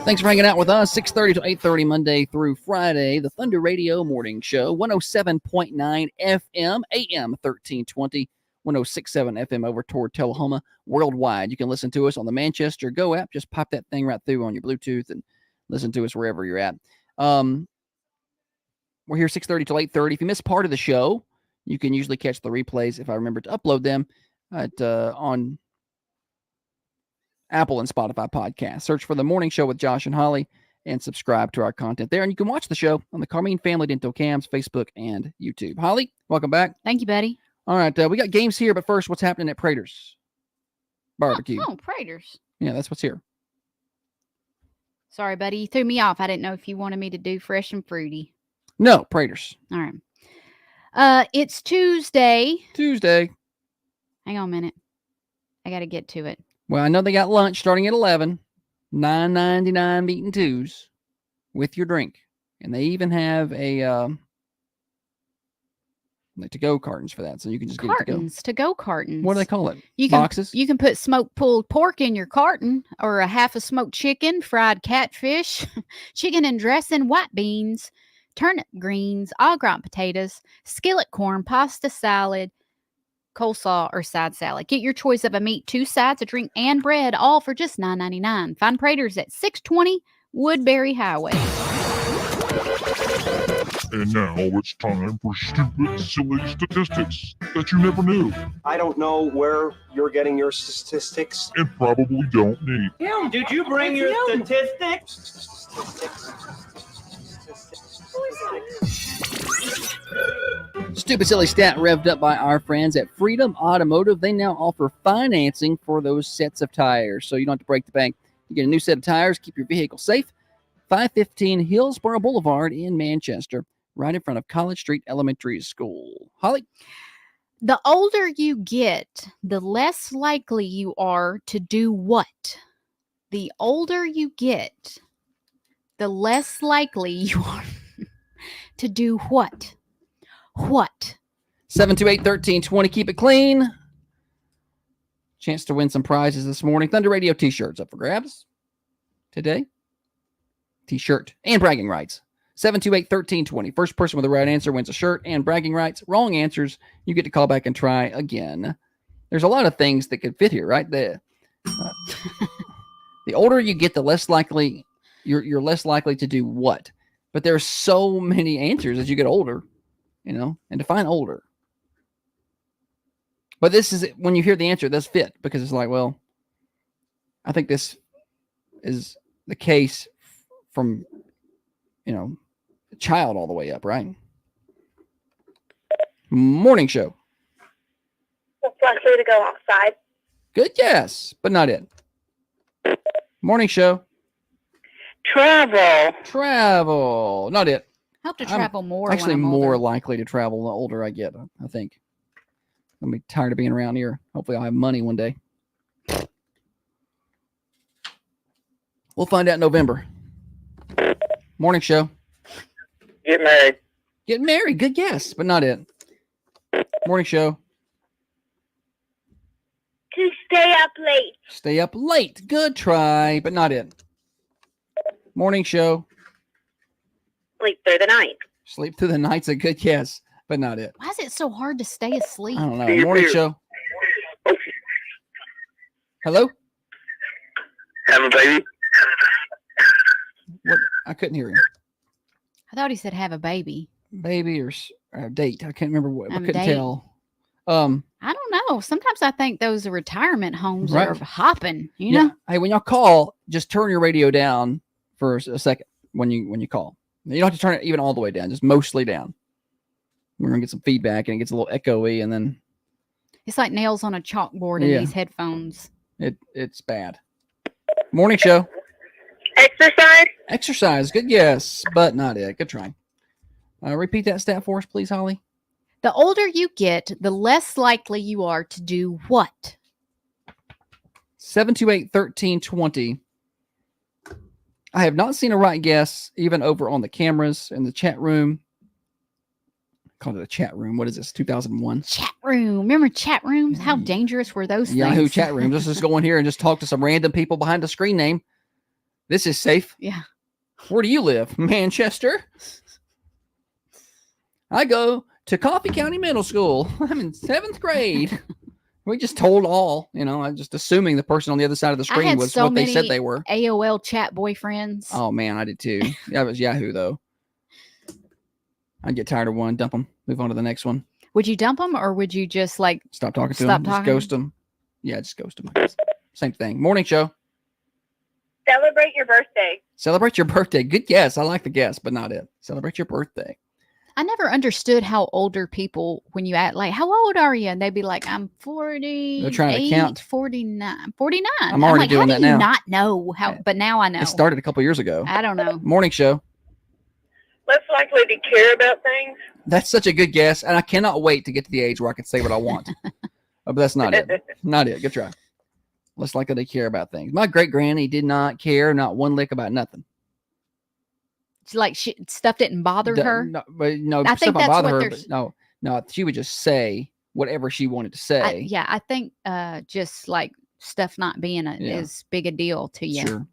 Thanks for hanging out with us. 6:30 to 8:30 Monday through Friday. The Thunder Radio Morning Show. 107.9 FM, AM 1320. 106.7 FM over toward Tullahoma. Worldwide, you can listen to us on the Manchester Go app. Just pop that thing right through on your Bluetooth and listen to us wherever you're at. We're here 6:30 till 8:30. If you miss part of the show, you can usually catch the replays if I remember to upload them on Apple and Spotify podcasts. Search for The Morning Show with Josh and Holly and subscribe to our content there. And you can watch the show on the Carmine Family Dental Cams, Facebook, and YouTube. Holly, welcome back. Thank you, buddy. All right, we got games here, but first, what's happening at Prater's Barbecue? Oh, Prater's. Yeah, that's what's here. Sorry, buddy. You threw me off. I didn't know if you wanted me to do fresh and fruity. No, Prater's. All right. It's Tuesday. Hang on a minute. I got to get to it. Well, I know they got lunch starting at 11, $9.99 meat and twos with your drink. And they even have a to-go cartons for that, so you can just get it to-go cartons. What do they call it? Boxes? You can put smoked pulled pork in your carton, or a half a smoked chicken, fried catfish, chicken and dressing, white beans, turnip greens, au gratin potatoes, skillet corn, pasta salad, coleslaw, or side salad. Get your choice of a meat, 2 sides, a drink, and bread, all for just $9.99. Find Prater's at 620 Woodbury Highway. And now it's time for stupid, silly statistics that you never knew. I don't know where you're getting your statistics. And probably don't need. Him, did you bring your statistics? Stupid silly stat revved up by our friends at Freedom Automotive. They now offer financing for those sets of tires, so you don't have to break the bank. You get a new set of tires, keep your vehicle safe. 515 Hillsborough Boulevard in Manchester, right in front of College Street Elementary School. Holly? The older you get, the less likely you are to do what? The older you get, the less likely you are to do what? what? 728-1320. Keep it clean. Chance to win some prizes this morning. Thunder Radio t-shirts up for grabs today. T-shirt and bragging rights. 728-1320. First person with the right answer wins a shirt and bragging rights. Wrong answers, you get to call back and try again. There's a lot of things that could fit here, right? The older you get, the less likely you're less likely to do what. But there's so many answers as you get older, and define older. But this is when you hear the answer, it does fit because it's like, well, I think this is the case from, child all the way up, right? Morning show. What's likely to go outside? Good guess, but not it. Morning show. Travel. Not it. I hope to travel more. Actually, when I'm more older. likely to travel the older I get, I think. I'm going to be tired of being around here. Hopefully I'll have money one day. We'll find out in November. Morning show. Get married. Get married. Good guess, but not it. Morning show. To stay up late. Stay up late. Good try, but not it. Morning show. Sleep through the night. Sleep through the night's a good guess, but not it. Why is it so hard to stay asleep? I don't know. Morning show. Hello? Have a baby. What? I couldn't hear him. I thought he said have a baby. Baby or date. I can't remember what. I couldn't date. tell. I don't know. Sometimes I think those retirement homes Right. are hopping. You Yeah. know. Hey, when y'all call, just turn your radio down for a second when you call. You don't have to turn it even all the way down, just mostly down. We're gonna get some feedback and it gets a little echoey, and then It's like nails on a chalkboard in Yeah. these headphones. it's bad. Morning show. Exercise. Exercise. Good guess, but not it. Good try. Repeat that stat for us, please, Holly. The older you get, the less likely you are to do what? 728-1320. I have not seen a right guess, even over on the cameras in the chat room. Called it a chat room. What is this? 2001. Chat room. Remember chat rooms? How dangerous were those Yahoo things? chat rooms. Let's just go in here and just talk to some random people behind a screen name. This is safe. Yeah. Where do you live? Manchester. I go to Coffee County Middle School. I'm in 7th grade. We just told all, I'm just assuming the person on the other side of the I screen had was so what they many said they were. AOL chat boyfriends. Oh man, I did too. That was Yahoo though. I'd get tired of one, dump them, move on to the next one. Would you dump them or would you just like Stop talking to Stop them. Just talking? ghost them. Yeah, just ghost them. Same thing. Morning show. Celebrate your birthday. Celebrate your birthday. Good guess. I like the guess, but not it. Celebrate your birthday. I never understood how older people, when you act like, how old are you? And they'd be like, I'm 40. They're trying to count. 49. I'm already like, doing how that do you now. not know how? But now I know. It started a couple years ago. I don't know. Morning show. Less likely to care about things. That's such a good guess, and I cannot wait to get to the age where I can say what I want. But that's not it. Not it. Good try. Less likely to care about things. My great granny did not care, not one lick about nothing. It's like stuff didn't bother her. No, but no, I stuff think might that's bother what her. there's- But no, she would just say whatever she wanted to say. Yeah, I think just like stuff not being Yeah. as big a deal to you. Sure.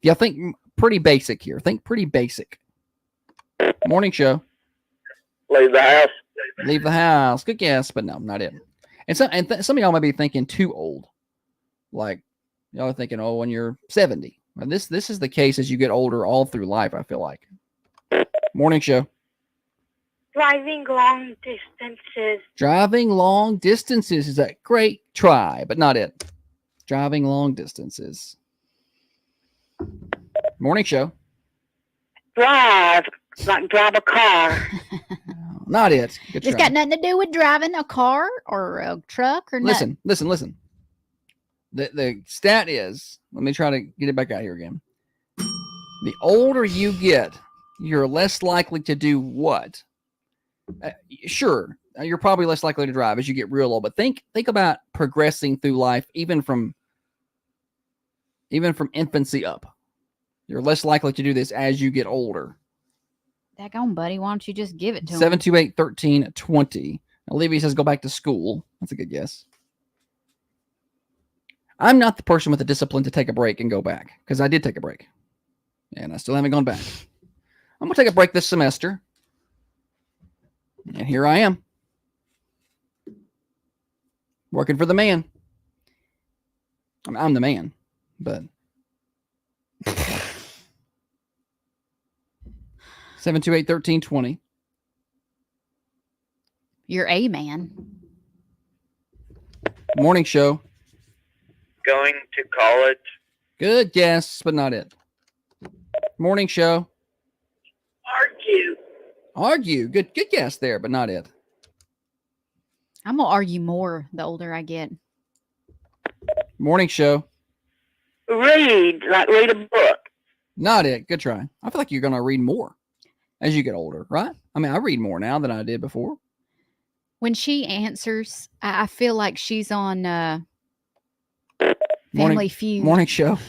Yeah, think pretty basic here. Think pretty basic. Morning show. Leave the house. Leave the house. Good guess, but no, not it. And some of y'all might be thinking too old. Like y'all are thinking, oh, when you're 70. Well, this is the case as you get older all through life, I feel like. Morning show. Driving long distances. Driving long distances is a great try, but not it. Driving long distances. Morning show. Drive. Like drive a car. Not it. Good It's try. got nothing to do with driving a car or a truck or nothing. Listen. The stat is, let me try to get it back out here again. The older you get, you're less likely to do what? Sure, you're probably less likely to drive as you get real old, but think about progressing through life, even from infancy up. You're less likely to do this as you get older. Daggone, buddy. Why don't you just give it to him? 728-1320. Olivia says go back to school. That's a good guess. I'm not the person with the discipline to take a break and go back, because I did take a break. And I still haven't gone back. I'm going to take a break this semester. And here I am. Working for the man. I'm the man, but 728-1320. You're a man. Morning show. Going to college. Good guess, but not it. Morning show. Argue. Good guess there, but not it. I'm going to argue more the older I get. Morning show. Read a book. Not it. Good try. I feel like you're going to read more as you get older, right? I mean, I read more now than I did before. When she answers, I feel like she's on Morning- Family Feud. Morning show.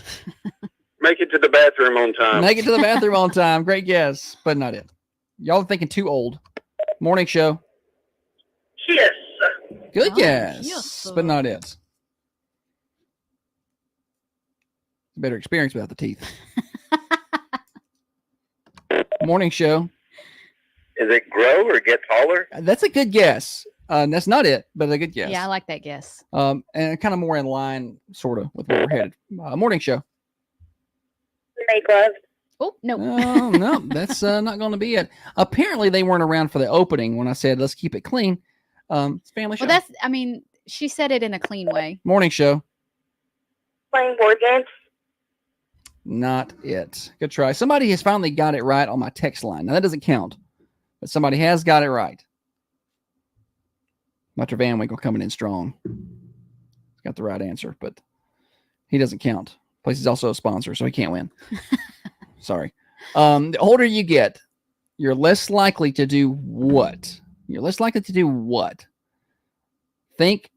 Make it to the bathroom on time. Make it to the bathroom on time. Great guess, but not it. Y'all are thinking too old. Morning show. Yes. Good Oh, guess, yes. but not it. Better experience without the teeth. Morning show. Is it grow or get taller? That's a good guess. That's not it, but a good guess. Yeah, I like that guess. And kind of more in line, sort of, with where we're headed. Morning show. Make love. Oh, no. No, that's not going to be it. Apparently, they weren't around for the opening when I said, let's keep it clean. It's family show. Well, she said it in a clean way. Morning show. Playing board games. Not it. Good try. Somebody has finally got it right on my text line. Now, that doesn't count, but somebody has got it right. Dr. Van Winkle coming in strong. He's got the right answer, but he doesn't count. Plus, he's also a sponsor, so he can't win. Sorry. The older you get, you're less likely to do what? You're less likely to do what? Think.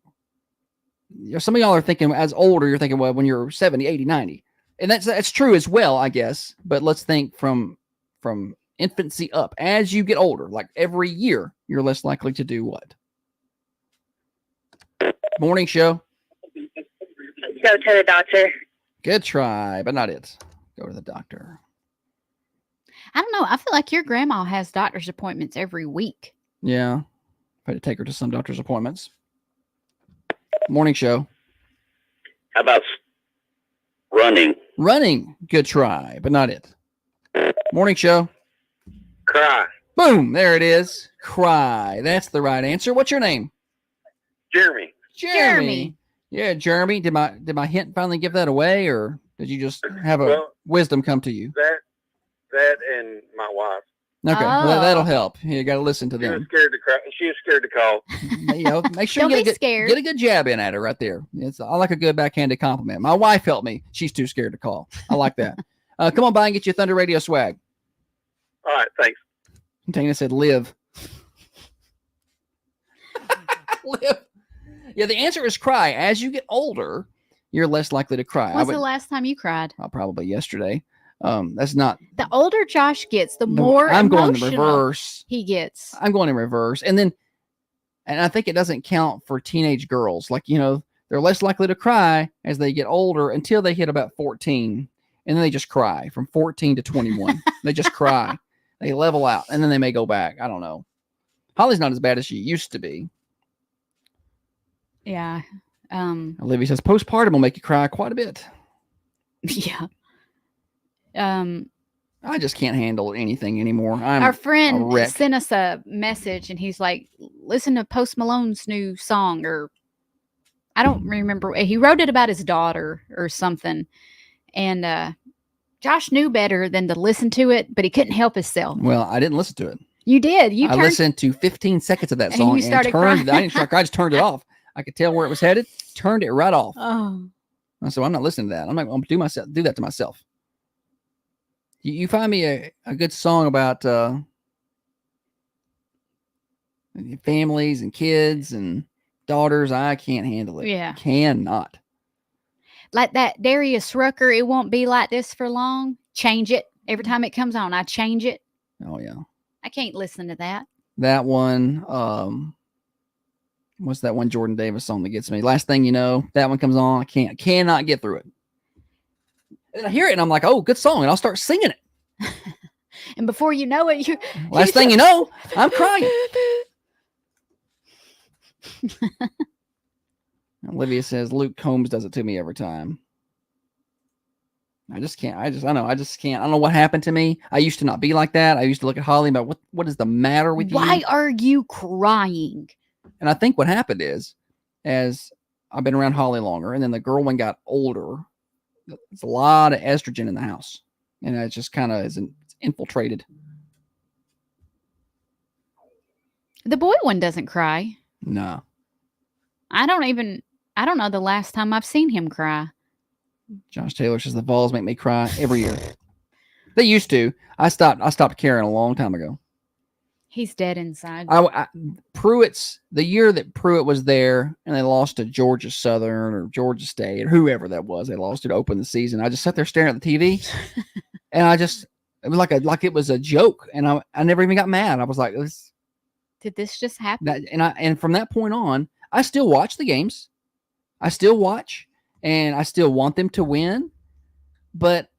Some of y'all are thinking, as older, you're thinking, well, when you're 70, 80, 90. And that's true as well, I guess. But let's think from infancy up. As you get older, like every year, you're less likely to do what? Morning show. Go to the doctor. Good try, but not it. Go to the doctor. I don't know. I feel like your grandma has doctor's appointments every week. Yeah. I had to take her to some doctor's appointments. Morning show. How about running? Running. Good try, but not it. Morning show. Cry. Boom. There it is. Cry. That's the right answer. What's your name? Jeremy. Jeremy. Yeah, Jeremy. Did my hint finally give that away, or did you just have a wisdom come to you? That and my wife. Okay, well, that'll help. You got to listen to She was them. scared to cry. She was scared to call. You know, make sure Don't you be get scared. a good jab in at her right there. I like a good backhanded compliment. My wife helped me. She's too scared to call. I like that. Come on by and get your Thunder Radio swag. All right, thanks. Tina said, "Live." Live. Yeah, the answer is cry. As you get older, you're less likely to cry. When's the last time you cried? Probably yesterday. That's not. The older Josh gets, the more I'm going in emotional reverse. he gets. I'm going in reverse. And I think it doesn't count for teenage girls. Like, they're less likely to cry as they get older until they hit about 14. And then they just cry from 14 to 21. They just cry. They level out and then they may go back. I don't know. Holly's not as bad as she used to be. Yeah. Olivia says postpartum will make you cry quite a bit. Yeah. I just can't handle anything anymore. Our friend a wreck. sent us a message and he's like, listen to Post Malone's new song, or I don't remember. He wrote it about his daughter or something. And Josh knew better than to listen to it, but he couldn't help himself. Well, I didn't listen to it. You did. I listened to 15 seconds of that And song you started turned. crying. I didn't start crying. I just turned it off. I could tell where it was headed. Turned it right off. Oh. So I'm not listening to that. I'm not going to do that to myself. You find me a good song about families and kids and daughters. I can't handle it. Yeah. Cannot. Like that Darius Rucker, it won't be like this for long. Change it. Every time it comes on, I change it. Oh, yeah. I can't listen to that. That one. What's that one Jordan Davis song that gets me? Last Thing You Know. That one comes on. I cannot get through it. And I hear it and I'm like, oh, good song. And I'll start singing it. And before you know it, you Last thing you know, I'm crying. Olivia says Luke Combs does it to me every time. I just can't. I can't. I don't know what happened to me. I used to not be like that. I used to look at Holly about what is the matter with you? Why are you crying? And I think what happened is, as I've been around Holly longer, and then the girl one got older, there's a lot of estrogen in the house. And it just kind of is infiltrated. The boy one doesn't cry. No. I don't know the last time I've seen him cry. Josh Taylor says the Vols make me cry every year. They used to. I stopped caring a long time ago. He's dead inside. Pruitt's, the year that Pruitt was there and they lost to Georgia Southern or Georgia State or whoever that was, they lost it to open the season. I just sat there staring at the TV and it was like it was a joke. And I never even got mad. I was like, did this just happen? And from that point on, I still watch the games. I still watch and I still want them to win, but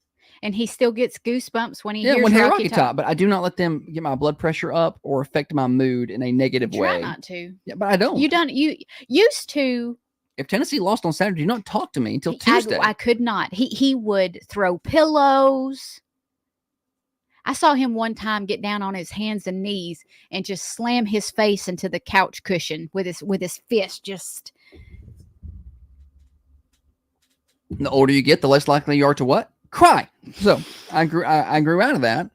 and he still gets goosebumps when he hears Rocky Top. But I do not let them get my blood pressure up or affect my mood in a negative way. Try not to. Yeah, but I don't. You used to. If Tennessee lost on Saturday, do not talk to me until Tuesday. I could not. He would throw pillows. I saw him one time get down on his hands and knees and just slam his face into the couch cushion with his fist. Just. The older you get, the less likely you are to what? Cry. So I grew out of that,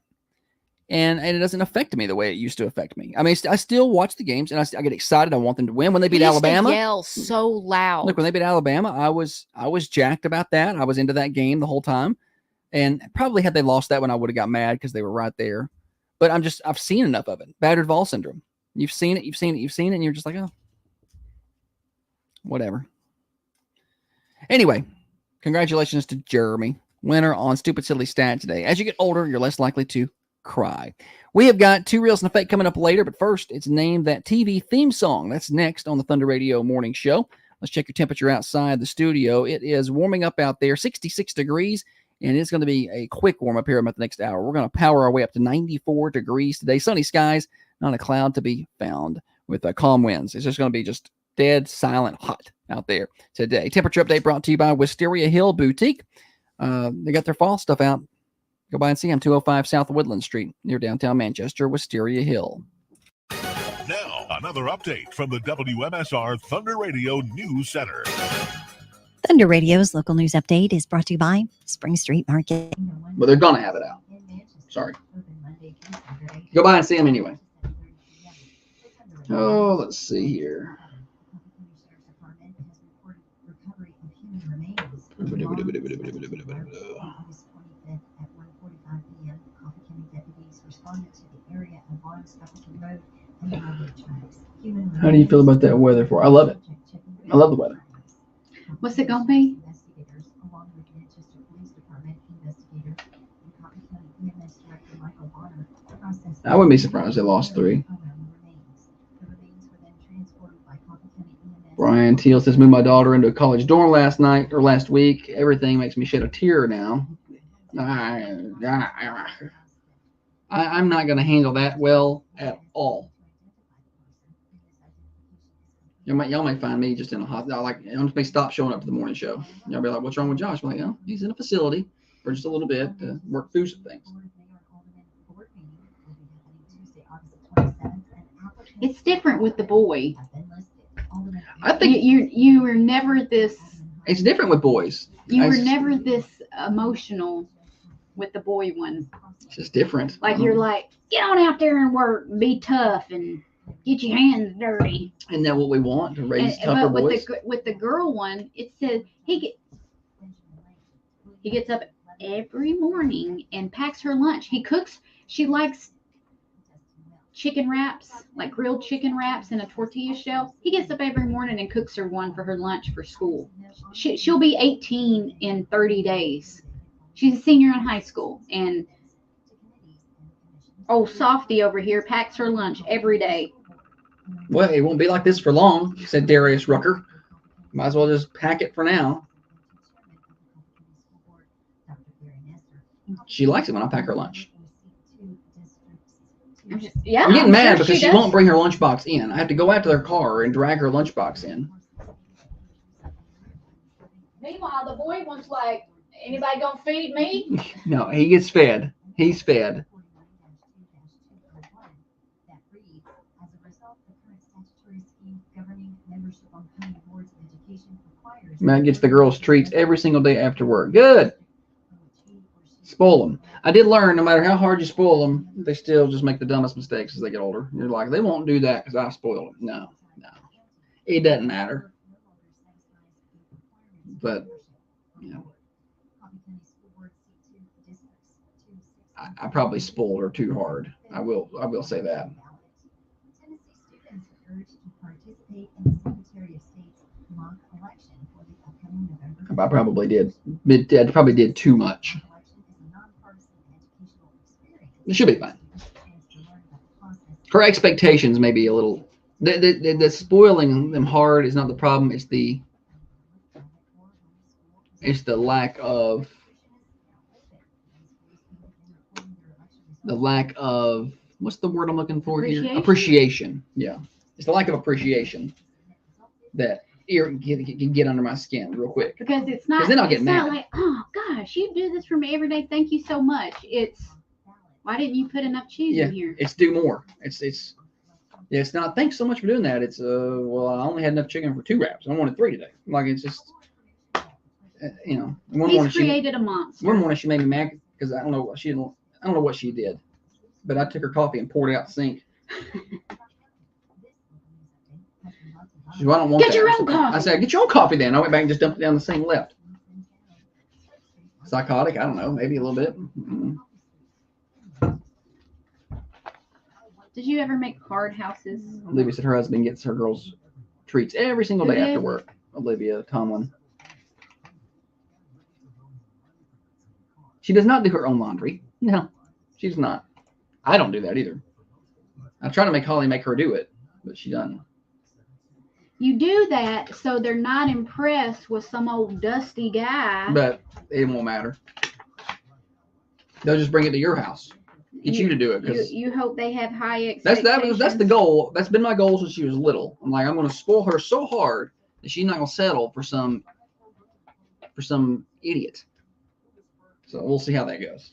and it doesn't affect me the way it used to affect me. I mean, I still watch the games, and I get excited. I want them to win. When they beat Alabama, yell so loud. Look, when they beat Alabama, I was jacked about that. I was into that game the whole time, and probably had they lost that one, I would have got mad because they were right there. But I've seen enough of it. Battered Vol syndrome. You've seen it, and you're just like, oh, whatever. Anyway, congratulations to Jeremy. Winner on Stupid Silly Stat today. As you get older, you're less likely to cry. We have got Two Reels and a Fake coming up later, but first, it's Name That TV theme song. That's next on the Thunder Radio Morning Show. Let's check your temperature outside the studio. It is warming up out there, 66 degrees, and it's going to be a quick warm up here about the next hour. We're going to power our way up to 94 degrees today. Sunny skies, not a cloud to be found with calm winds. It's just going to be just dead, silent, hot out there today. Temperature update brought to you by Wisteria Hill Boutique. They got their fall stuff out. Go by and see them, 205 South Woodland Street, near downtown Manchester, Wisteria Hill. Now, another update from the WMSR Thunder Radio News Center. Thunder Radio's local news update is brought to you by Spring Street Market. Well, they're going to have it out. Sorry. Go by and see them anyway. Oh, let's see here. How do you feel about that weather for? I love it. I love the weather. What's it gonna be? I wouldn't be surprised they lost 3. Brian Teal says, moved my daughter into a college dorm last week. Everything makes me shed a tear now. I'm not going to handle that well at all. Y'all might find me just in a hospital. Y'all just may stop showing up to the morning show. Y'all be like, what's wrong with Josh? I'm like, oh, he's in a facility for just a little bit to work through some things. It's different with the boy. I think you were never this. It's different with boys. You were never this emotional with the boy one. It's just different. Like you're like, get on out there and work, be tough, and get your hands dirty. Isn't that what we want, to raise tougher boys? With the girl one, it says he gets up every morning and packs her lunch. He cooks. She likes chicken wraps, like grilled chicken wraps in a tortilla shell. He gets up every morning and cooks her one for her lunch for school. She'll be 18 in 30 days. She's a senior in high school, and Oh, Softy over here packs her lunch every day. Well, it won't be like this for long, said Darius Rucker. Might as well just pack it for now. She likes it when I pack her lunch. Yeah, I'm getting I'm mad sure because she does. won't bring her lunchbox in. I have to go out to their car and drag her lunchbox in. Meanwhile, the boy was like, anybody gonna feed me? No, he gets fed. He's fed. Matt gets the girls treats every single day after work. Good. Spoil them. I did learn no matter how hard you spoil them, they still just make the dumbest mistakes as they get older. You're like, they won't do that because I spoiled them. No. It doesn't matter. But, you know, I probably spoiled her too hard. I will say that. I probably did. I probably did too much. It should be fine. Her expectations may be a little. The spoiling them hard is not the problem. It's the lack of what's the word I'm looking for here? Appreciation. Yeah, it's the lack of appreciation that can get under my skin real quick. Because it's not. Then I'll get mad. Not like, oh gosh, you do this for me every day. Thank you so much. It's why didn't you put enough cheese in here? It's do more. It's not thanks so much for doing that. It's well, I only had enough chicken for 2 wraps. I wanted 3 today. Like it's just one morning created a monster. One morning she made me mad because I don't know what she did, but I took her coffee and poured it out the sink. She said, well, I don't want Get that. your own coffee. I said, get your own coffee then. I went back and just dumped it down the sink and left. Psychotic? I don't know. Maybe a little bit. Mm-hmm. Did you ever make hard houses? Olivia said her husband gets her girls treats every single day after work. Olivia Tomlin. She does not do her own laundry. No, she's not. I don't do that either. I try to make Holly make her do it, but she doesn't. You do that so they're not impressed with some old dusty guy. But it won't matter. They'll just bring it to your house. Get you to do it. Because you hope they have high expectations. That's the goal. That's been my goal since she was little. I'm like, I'm going to spoil her so hard that she's not going to settle for some idiot. So we'll see how that goes.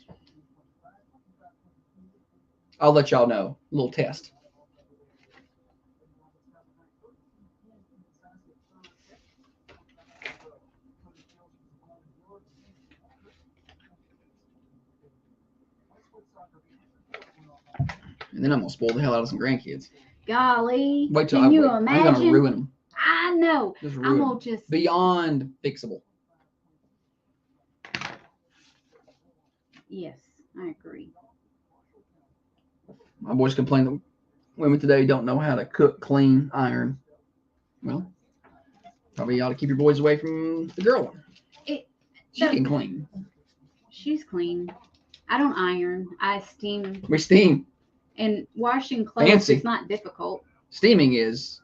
I'll let y'all know. A little test. And then I'm going to spoil the hell out of some grandkids. Golly. Wait till can you I'm imagine? going to ruin them. I know. I'm going to just. Beyond fixable. Yes, I agree. My boys complain that women today don't know how to cook, clean, iron. Well, probably you ought to keep your boys away from the girl one. She can clean. She's clean. I don't iron. I steam. We steam. And washing clothes is not difficult. Steaming is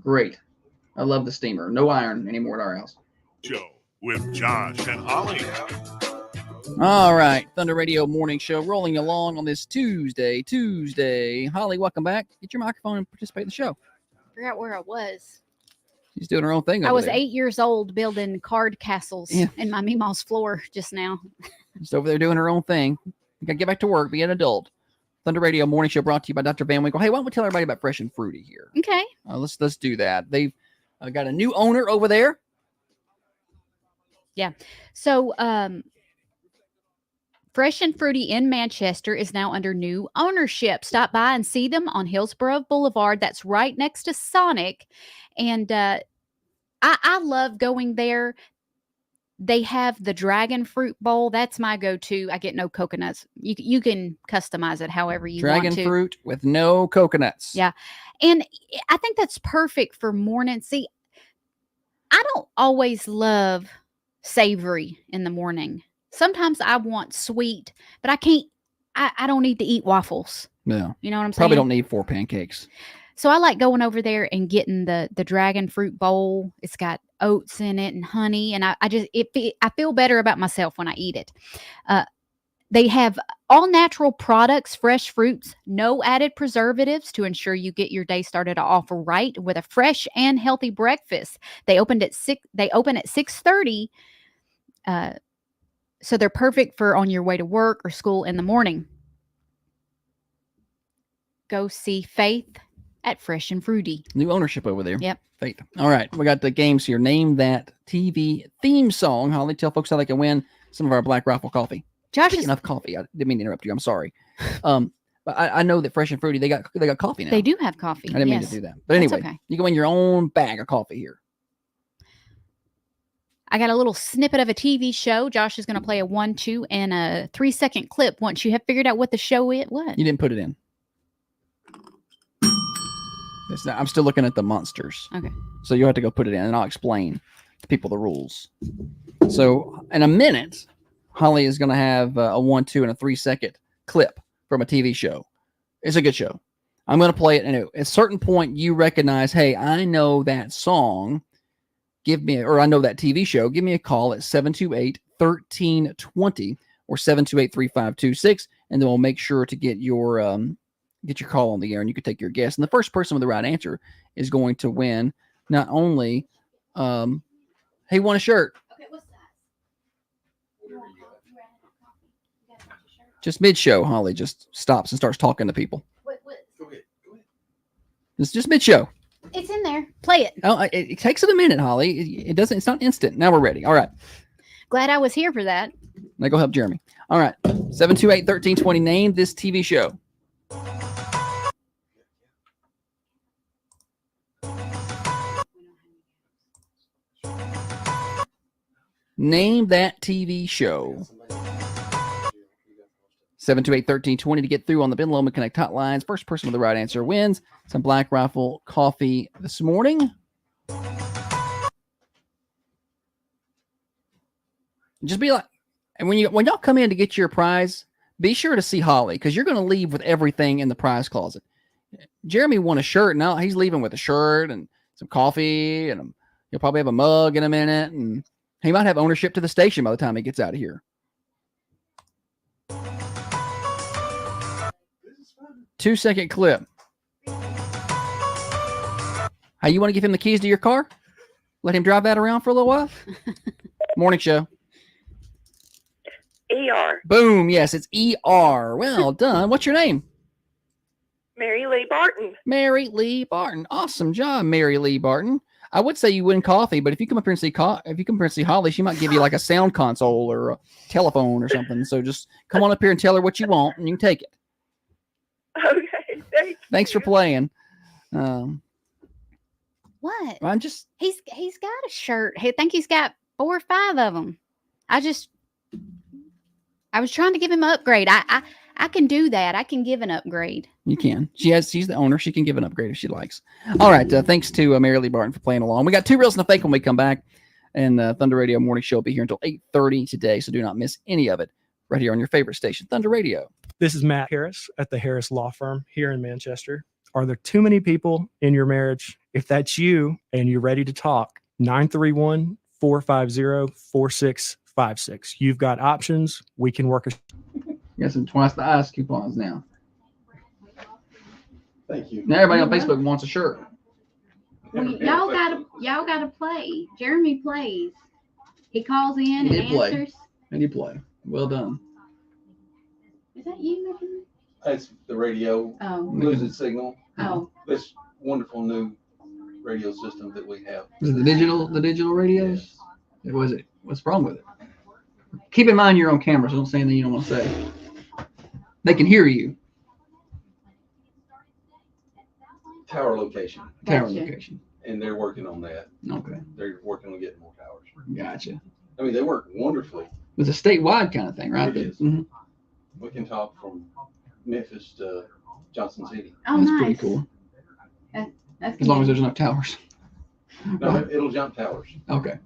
great. I love the steamer. No iron anymore at our house. Show with Josh and Holly. All right, Thunder Radio Morning Show rolling along on this Tuesday. Holly, welcome back. Get your microphone and participate in the show. I forgot where I was. She's doing her own thing. I was there. 8 years old building card castles in my Meemaw's floor just now. Just over there doing her own thing. You got to get back to work, be an adult. Thunder Radio Morning Show brought to you by Dr. Van Winkle. Hey, why don't we tell everybody about Fresh and Fruity here? Okay. Let's do that. They've got a new owner over there. Yeah. So, Fresh and Fruity in Manchester is now under new ownership. Stop by and see them on Hillsborough Boulevard. That's right next to Sonic. And I love going there. They have the dragon fruit bowl. That's my go-to. I get no coconuts. You can customize it however you want to. Dragon fruit with no coconuts. Yeah. And I think that's perfect for morning. See, I don't always love savory in the morning. Sometimes I want sweet, but I I don't need to eat waffles. Yeah. You know what I'm saying? Probably don't need 4 pancakes. So I like going over there and getting the dragon fruit bowl. It's got oats in it and honey, and I feel better about myself when I eat it. They have all natural products, fresh fruits, no added preservatives to ensure you get your day started off right with a fresh and healthy breakfast. They open at 6:30. So they're perfect for on your way to work or school in the morning. Go see Faith at Fresh and Fruity. New ownership over there. Yep. Faith. All right. We got the games here. Name that TV theme song. Holly, tell folks how they can win some of our Black Rifle coffee. Josh Speaking of coffee, I didn't mean to interrupt you. I'm sorry. But I know that Fresh and Fruity, they got coffee now. They do have coffee. I didn't mean to do that. But anyway, okay. You can win your own bag of coffee here. I got a little snippet of a TV show. Josh is going to play a 1, 2, and a 3-second clip once you have figured out what the show is. What? You didn't put it in. I'm still looking at the monsters. Okay. So you'll have to go put it in, and I'll explain to people the rules. So in a minute, Holly is going to have a 1, 2, and a 3-second clip from a TV show. It's a good show. I'm going to play it, and at a certain point, you recognize, hey, I know that song. I know that TV show. Give me a call at 728-1320 or 728-3526, and then we'll make sure to get your call on the air, and you can take your guess. And the first person with the right answer is going to win not only he won a shirt. Okay, what's that? Just mid-show, Holly just stops and starts talking to people. What? Go ahead. It's just mid-show. It's in there. Play it. Oh, it takes it a minute, Holly. It doesn't. It's not instant. Now we're ready. All right. Glad I was here for that. Now go help Jeremy. All right. 728-1320. Name this TV show. Name that TV show. 728-1320 to get through on the Ben Lomond Connect hotlines. First person with the right answer wins some Black Rifle coffee this morning. Just be like, and when y'all come in to get your prize, be sure to see Holly, because you're going to leave with everything in the prize closet. Jeremy won a shirt. Now he's leaving with a shirt and some coffee, and he'll probably have a mug in a minute, and he might have ownership to the station by the time he gets out of here. 2-second clip. Hey, you want to give him the keys to your car? Let him drive that around for a little while? Morning show. ER. Boom. Yes, it's ER. Well done. What's your name? Mary Lee Barton. Mary Lee Barton. Awesome job, Mary Lee Barton. I would say you win coffee, but if you come up here and see Holly, she might give you like a sound console or a telephone or something. So just come on up here and tell her what you want, and you can take it. Okay, thanks for playing. What? I'm just. He's got a shirt. I think he's got 4 or 5 of them. I was trying to give him an upgrade. I can do that. I can give an upgrade. You can. She's the owner. She can give an upgrade if she likes. All right. Thanks to Mary Lee Barton for playing along. We got 2 reels and a fake when we come back. And Thunder Radio Morning Show will be here until 8:30 today. So do not miss any of it right here on your favorite station, Thunder Radio. This is Matt Harris at the Harris Law Firm here in Manchester. Are there too many people in your marriage? If that's you and you're ready to talk, 931-450-4656. You've got options. We can work. Got some twice the ice coupons now. Thank you. Now everybody on Facebook wants a shirt. Well, y'all gotta play. Jeremy plays. He calls in and answers. And you play. Well done. Is that you making it? That's the radio. Oh. Loses signal. Oh. This wonderful new radio system that we have. Is it the digital radios? Yes. What's wrong with it? Keep in mind you're on camera, so don't say anything you don't want to say. They can hear you. Tower location. Tower location. And they're working on that. Okay. They're working on getting more towers. Gotcha. I mean, they work wonderfully. It's a statewide kind of thing, right? It is. Mm-hmm. We can talk from Memphis to Johnson City. Oh, that's nice. pretty cool. That's as long as there's enough towers. No, it'll jump towers. Okay.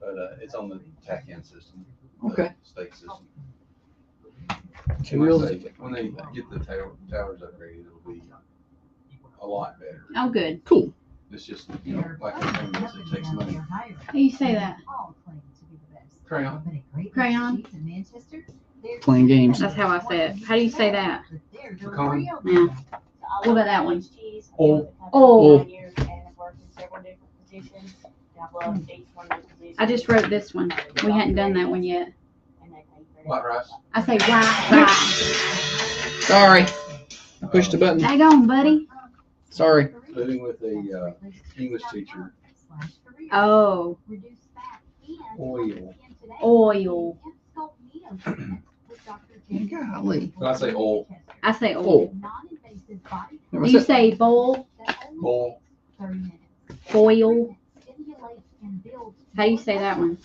But it's on the TAC-in system. Okay. State system. Two When reels. when they get the towers upgraded, it'll be a lot better. Oh, good. Cool. It's just, like I said, it takes money. How do you say that? Crayon. Crayon? Playing games. That's how I say it. How do you say that? Pecan. Yeah. What about that one? Oh. Oh. I just wrote this one. We hadn't done that one yet. White rice. I say white rice. Sorry. I pushed the button. Hang on, buddy. Sorry. Living with a English teacher. Oh. Oil. Oil. Golly. But I say oil. I say oil. What's Do you that? say bowl? Bowl. Boil? How do you say that one?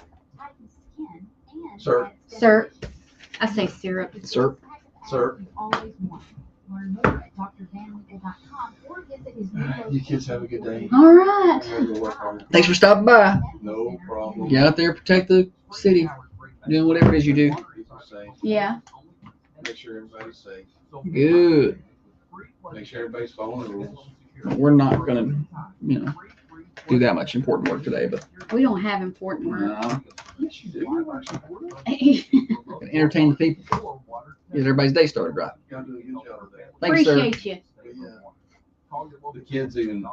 Syrup. Syrup. I say syrup. Syrup. Syrup. You kids have a good day. All right. I'm gonna go work hard. Thanks for stopping by. No problem. Get out there, protect the city, doing whatever it is you do. People safe. Yeah. Make sure everybody's safe. Good. Make sure everybody's following the rules. We're not gonna, do that much important work today, but We don't have important work. Yes, you do. can entertain the people. Get everybody's day started right. Y'all do a good job of that. Thanks, sir. Appreciate you. The kids even.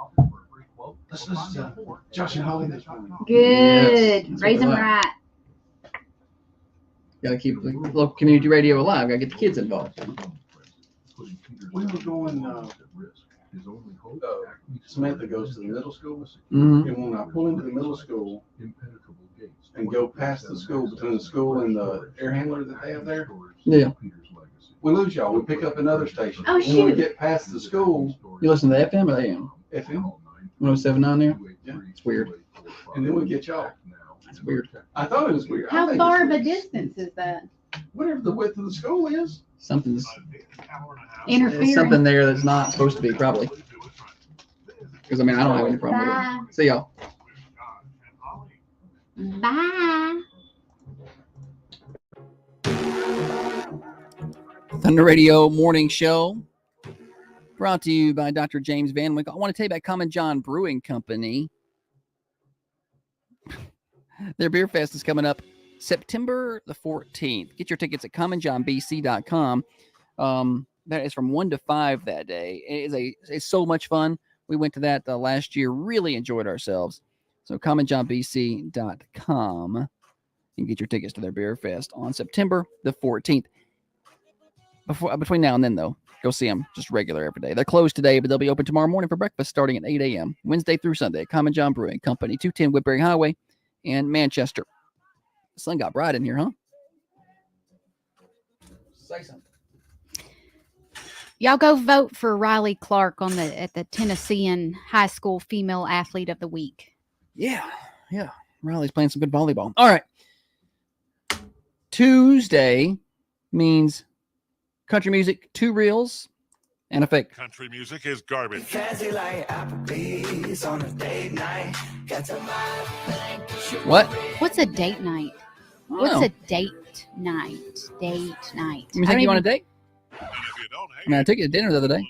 Let's listen to Josh and Holly this morning. Good. Yes, Raise them that's what I right. Gotta keep the local community radio alive. Gotta get the kids involved. We were going. Samantha goes to the middle school, Mhm. and when I pull into the middle school and go past the school, between the school and the air handler that they have there, Yeah. we lose y'all. We pick up another station. Oh, And when we shoot. get past the school, You listen to FM or AM? FM, 107.9 there? Yeah. It's weird. and then we get y'all. It's weird. I thought it was weird. I How think far it's of a weird. distance is that? Whatever the width of the school is. Something's Interfering. there's something there that's not supposed to be, probably. Because I don't have any problem Bye. with it. See y'all. Bye. Thunder Radio Morning Show, brought to you by Dr. James Van Winkle. I want to tell you about Common John Brewing Company. Their beer fest is coming up September the 14th. Get your tickets at commonjohnbc.com. That is from 1 to 5 that day. It's so much fun. We went to that last year. Really enjoyed ourselves. So commonjohnbc.com. You can get your tickets to their beer fest on September the 14th. Between now and then, though, go see them just regular every day. They're closed today, but they'll be open tomorrow morning for breakfast starting at 8 a.m. Wednesday through Sunday. Common John Brewing Company, 210 Woodbury Highway in Manchester. The sun got bright in here, huh? Say something. Y'all go vote for Riley Clark at the Tennessean High School Female Athlete of the Week. Yeah. Riley's playing some good volleyball. All right. Tuesday means country music, 2 reels, and a fake. Country music is garbage. What? What's a date night? What's a date night? Date night. You take you on a date? I took you to dinner the other day.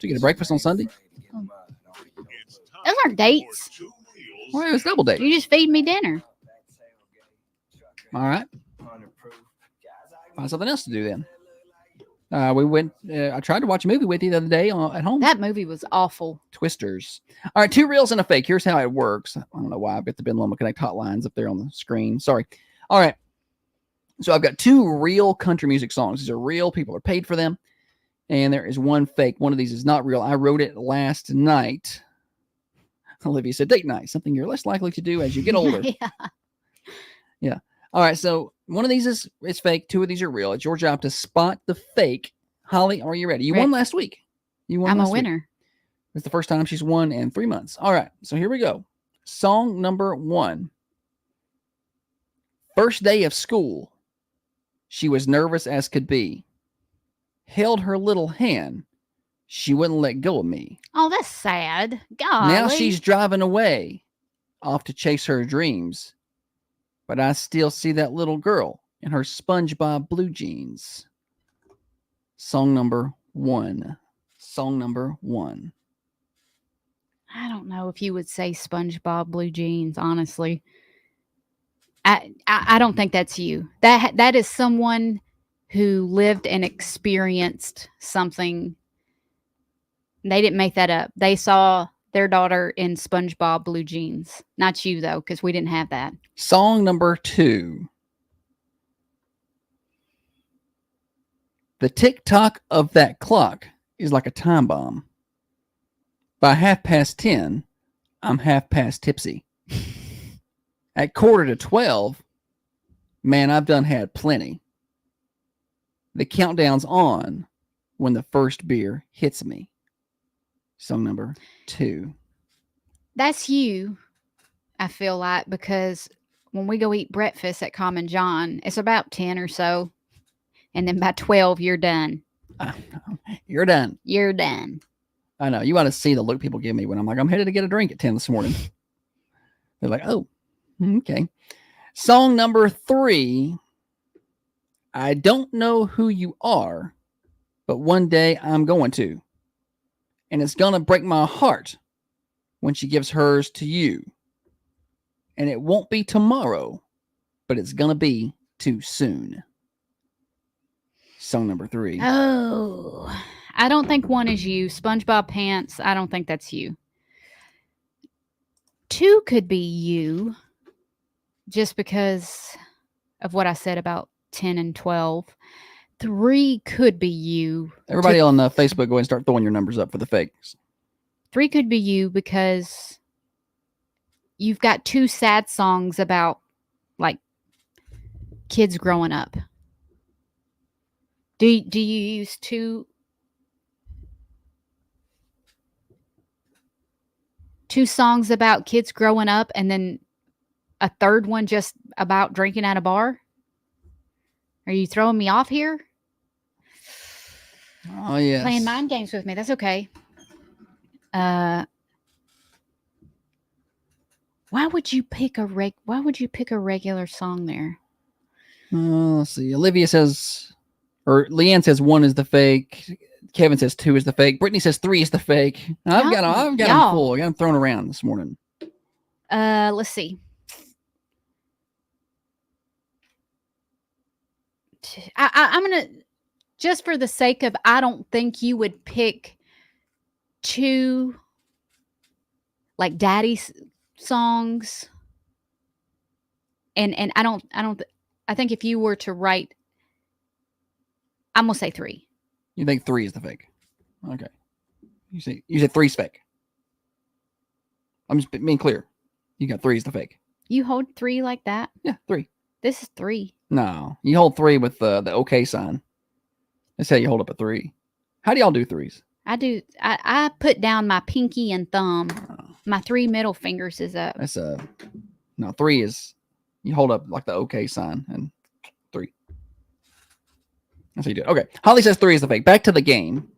Took you to breakfast on Sunday. Those aren't dates. Well, it was a double date. You just feed me dinner. All right. Find something else to do then. We went. I tried to watch a movie with you the other day at home. That movie was awful. Twisters. All right, 2 reels and a fake. Here's how it works. I don't know why I've got the Ben Loma Connect hotlines up there on the screen. Sorry. All right. So I've got 2 real country music songs. These are real. People are paid for them. And there is 1 fake. One of these is not real. I wrote it last night. Olivia said, date night, something you're less likely to do as you get older. Yeah. All right. So one of these is fake. 2 of these are real. It's your job to spot the fake. Holly, are you ready? You won last week. I'm a winner. It's the first time she's won in 3 months. All right. So here we go. Song number 1. First day of school. She was nervous as could be. Held her little hand. She wouldn't let go of me. Oh, that's sad. God. Now she's driving away, off to chase her dreams. But I still see that little girl in her SpongeBob blue jeans. Song number 1. Song number 1. I don't know if you would say SpongeBob Blue Jeans, honestly. I don't think that's you. That is someone who lived and experienced something. They didn't make that up. They saw their daughter in SpongeBob Blue Jeans. Not you, though, because we didn't have that. Song number 2. The tick-tock of that clock is like a time bomb. By 10:30, I'm half past tipsy. At 11:45, man, I've done had plenty. The countdown's on when the first beer hits me. Song number 2. That's you, I feel like, because when we go eat breakfast at Common John, it's about 10 or so. And then by 12, you're done. You're done. You're done. I know. You want to see the look people give me when I'm like, I'm headed to get a drink at 10 this morning. They're like, oh, okay. Song number 3. I don't know who you are, but one day I'm going to. And it's going to break my heart when she gives hers to you. And it won't be tomorrow, but it's going to be too soon. Song number 3. Oh, I don't think 1 is you. SpongeBob Pants, I don't think that's you. 2 could be you, just because of what I said about 10 and 12. 3 could be you. Everybody on Facebook, go ahead and start throwing your numbers up for the fakes. 3 could be you because you've got 2 sad songs about, like, kids growing up. Do you use 2 songs about kids growing up and then a third one just about drinking at a bar? Are you throwing me off here? Oh, yes. Playing mind games with me. That's okay. Why would you pick a regular song there? Let's see. Olivia says, or Leanne says 1 is the fake. Kevin says 2 is the fake. Brittany says 3 is the fake. I've got them full. I got them thrown around this morning. Let's see. I'm gonna, just for the sake of, I don't think you would pick 2 like daddy songs, and I think if you were to write, I'm gonna say 3. You think 3 is the fake? Okay. You say 3's fake. I'm just being clear. You got 3 is the fake. You hold 3 like that? Yeah, 3. This is 3. No, you hold 3 with the OK sign. That's how you hold up a 3. How do y'all do 3s? I do. I put down my pinky and thumb. My 3 middle fingers is up. That's no, 3 is you hold up like the OK sign and 3. That's how you do it. Okay. Holly says 3 is the fake. Back to the game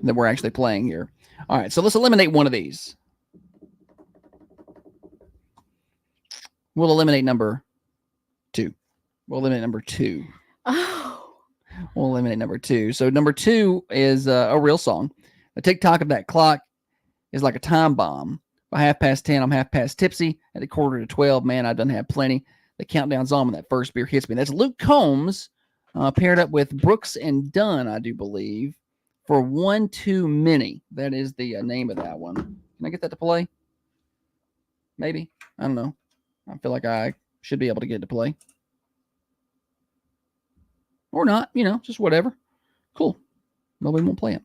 that we're actually playing here. All right, so let's eliminate one of these. We'll eliminate number 2. We'll eliminate number 2. Oh. We'll eliminate number 2. So number 2 is a real song. The tick-tock of that clock is like a time bomb. By 10:30, I'm half past tipsy. At 11:45, man, I done had plenty. The countdown's on when that first beer hits me. That's Luke Combs paired up with Brooks and Dunn, I do believe, for One Too Many. That is the name of that one. Can I get that to play? Maybe. I don't know. I feel like I should be able to get it to play. Or not, just whatever. Cool. Nobody won't play it.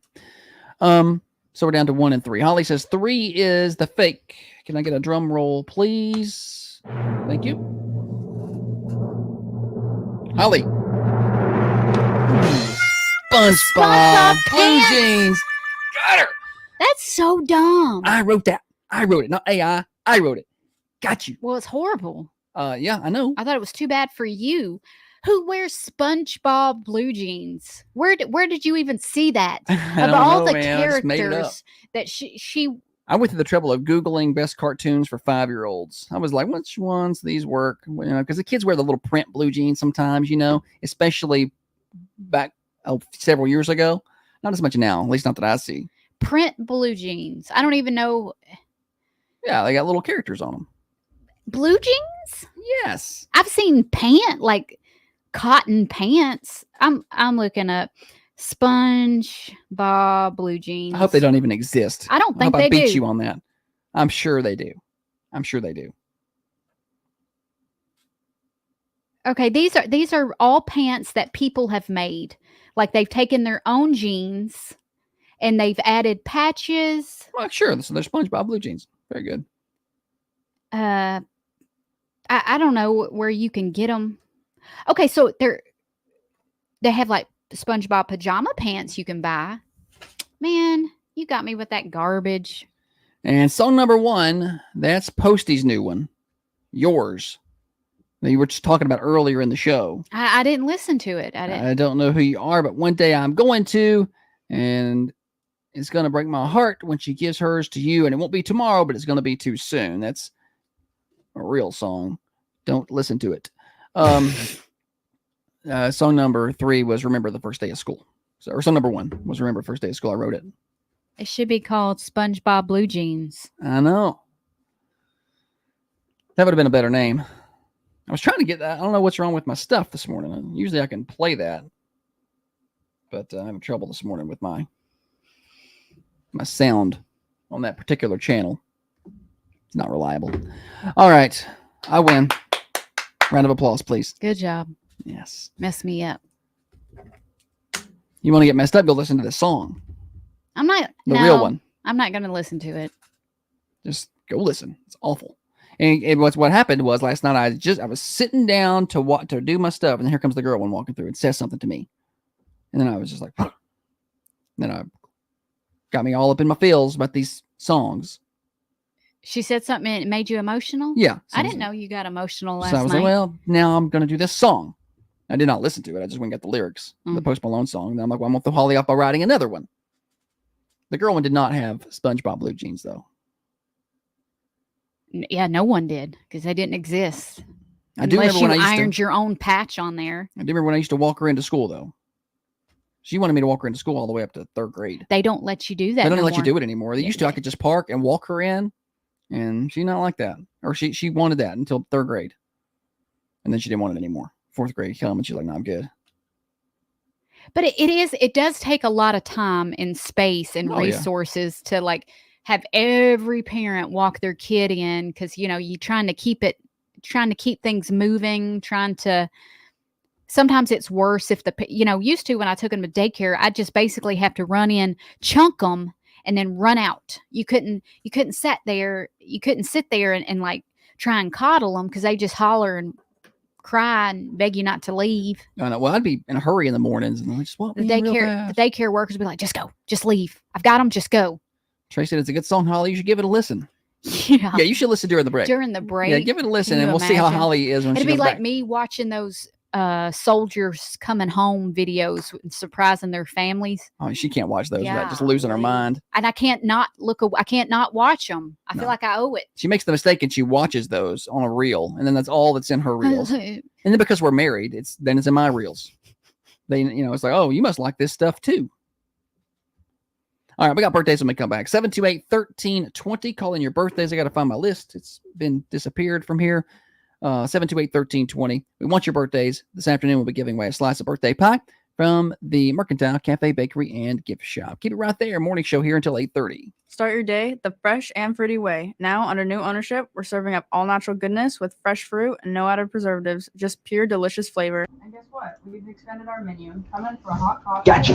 So we're down to 1 and 3. Holly says 3 is the fake. Can I get a drum roll, please? Thank you. Holly. SpongeBob Blue Jeans. Got her. That's so dumb. I wrote that. I wrote it, not AI. I wrote it. Got you. Well, it's horrible. Yeah, I know. I thought it was too bad for you. Who wears SpongeBob Blue Jeans? Where did you even see that? Of all the characters that she I went through the trouble of Googling best cartoons for 5-year-olds. I was like, which ones these work? Because the kids wear the little print blue jeans sometimes, especially back several years ago. Not as much now, at least not that I see. Print blue jeans. I don't even know. Yeah, they got little characters on them. Blue jeans? Yes. I've seen like cotton pants. I'm looking up SpongeBob blue jeans. I hope they don't even exist. I don't think I they beat do. you on that. I'm sure they do. Okay, these are all pants that people have made. Like they've taken their own jeans and they've added patches. Well, sure. So they're SpongeBob blue jeans. Very good. I don't know where you can get them. Okay, so they have like SpongeBob pajama pants you can buy. Man, you got me with that garbage. And song number 1, that's Posty's new one. Yours. That you were just talking about earlier in the show. I didn't listen to it. I don't know who you are, but one day I'm going to, and it's going to break my heart when she gives hers to you, and it won't be tomorrow, but it's going to be too soon. That's a real song. Don't listen to it. Song number 3 was Remember the First Day of School. Or song number 1 was Remember the First Day of School. I wrote it. It should be called SpongeBob Blue Jeans. I know. That would have been a better name. I was trying to get that. I don't know what's wrong with my stuff this morning. Usually I can play that. But I'm having trouble this morning with my sound on that particular channel. It's not reliable. All right. I win. Round of applause, please. Good job. Yes. Mess me up. You want to get messed up, go listen to this song. I'm not. The real one. I'm not going to listen to it. Just go listen. It's awful. And what happened was last night I was sitting down to do my stuff, and then here comes the girl one walking through and says something to me. And then I was just like, huh. Then I got me all up in my feels about these songs. She said something and it made you emotional? Yeah. I didn't know you got emotional last So I was night. like, well, now I'm going to do this song. I did not listen to it. I just went and got the lyrics, the Post Malone song. And I'm like, well, I'm going to throw Holly up by writing another one. The girl one did not have SpongeBob blue jeans, though. Yeah, no one did because they didn't exist. I do Unless remember you when I used ironed to, your own patch on there. I do remember when I used to walk her into school, though. She wanted me to walk her into school all the way up to 3rd grade. They don't let you do that. They don't no let you more. do it anymore. They used to. I could just park and walk her in, and she not like that. Or she wanted that until 3rd grade, and then she didn't want it anymore. 4th grade come and she's like, "No, I'm good." But it does take a lot of time and space and resources to like have every parent walk their kid in because you're trying to keep things moving, sometimes it's worse if used to when I took them to daycare, I'd just basically have to run in, chunk them, and then run out. You couldn't sit there and like try and coddle them because they just holler and cry and beg you not to leave. I know. Well, I'd be in a hurry in the mornings and just walk the daycare workers would be like, just go, just leave. I've got them, just go. Tracy said it's a good song, Holly. You should give it a listen. Yeah, you should listen during the break. Yeah, give it a listen, and we'll see how Holly is when It'd she be comes like back. me watching those soldiers coming home videos and surprising their families. Oh, she can't watch those without just losing her mind. And I can't not watch them. I feel like I owe it. She makes the mistake and she watches those on a reel, and then that's all that's in her reels. And then because we're married, it's in my reels. It's like, oh, you must like this stuff too. All right, we got birthdays when we come back. 728-1320. Call in your birthdays. I got to find my list. It's been disappeared from here. 728-1320. We want your birthdays. This afternoon, we'll be giving away a slice of birthday pie from the Mercantile Cafe, Bakery, and Gift Shop. Keep it right there. Morning show here until 8:30. Start your day the fresh and fruity way. Now, under new ownership, we're serving up all natural goodness with fresh fruit and no added preservatives, just pure delicious flavor. And guess what? We've expanded our menu. Come in for a hot coffee. Gotcha.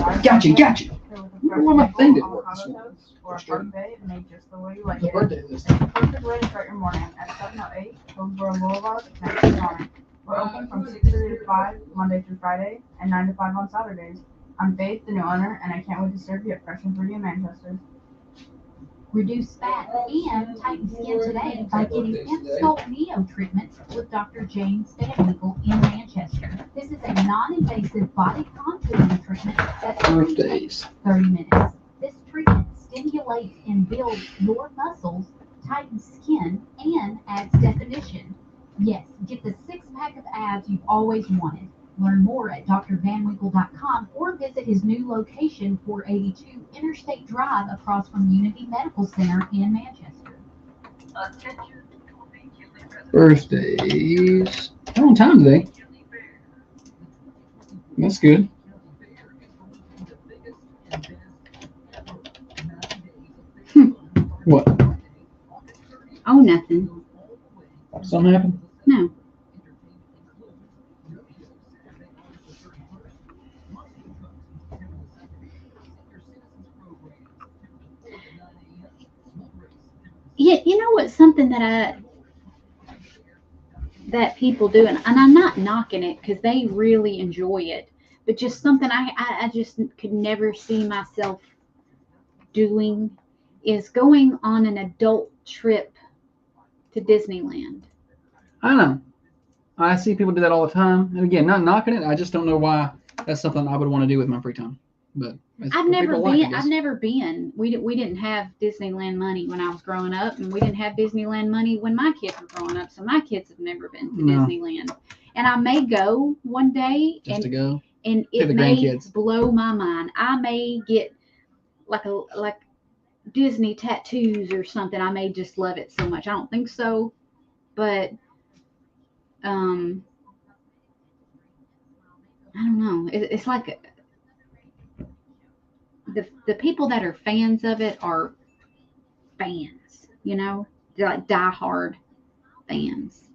You don't want my thing to work this morning. Or a birthday made just the way you like it. It's the perfect way to start your morning at 708 Hillsborough Boulevard, next to Sonic. We're open from 6:30 to 5 Monday through Friday and 9 to 5 on Saturdays. I'm Faith, the new owner, and I can't wait to serve you at Fresh and Fruity in Manchester. Reduce fat and tighten skin today by getting Insult Neo treatment with Dr. James Van Winkle in Manchester. This is a non-invasive body contouring treatment that takes 30 minutes. This treatment stimulates and builds your muscles, tightens skin, and adds definition. Yes, get the 6-pack of abs you've always wanted. Learn more at drvanwinkle.com or visit his new location, 482 Interstate Drive, across from Unity Medical Center in Manchester. Birthdays. They're on time today. That's good. What? Oh, nothing. Something happened? No. Yeah, you know what's something that people do, and I'm not knocking it because they really enjoy it, but just something I just could never see myself doing is going on an adult trip to Disneyland. I know. I see people do that all the time. And again, not knocking it. I just don't know why that's something I would want to do with my free time. But I've never been. We didn't have Disneyland money when I was growing up, and we didn't have Disneyland money when my kids were growing up. So my kids have never been to Disneyland, and I may go one day. Just to go. And it may blow my mind. I may get like Disney tattoos or something. I may just love it so much. I don't think so, but I don't know. It's like the people that are fans of it are fans, you know, they're like diehard fans.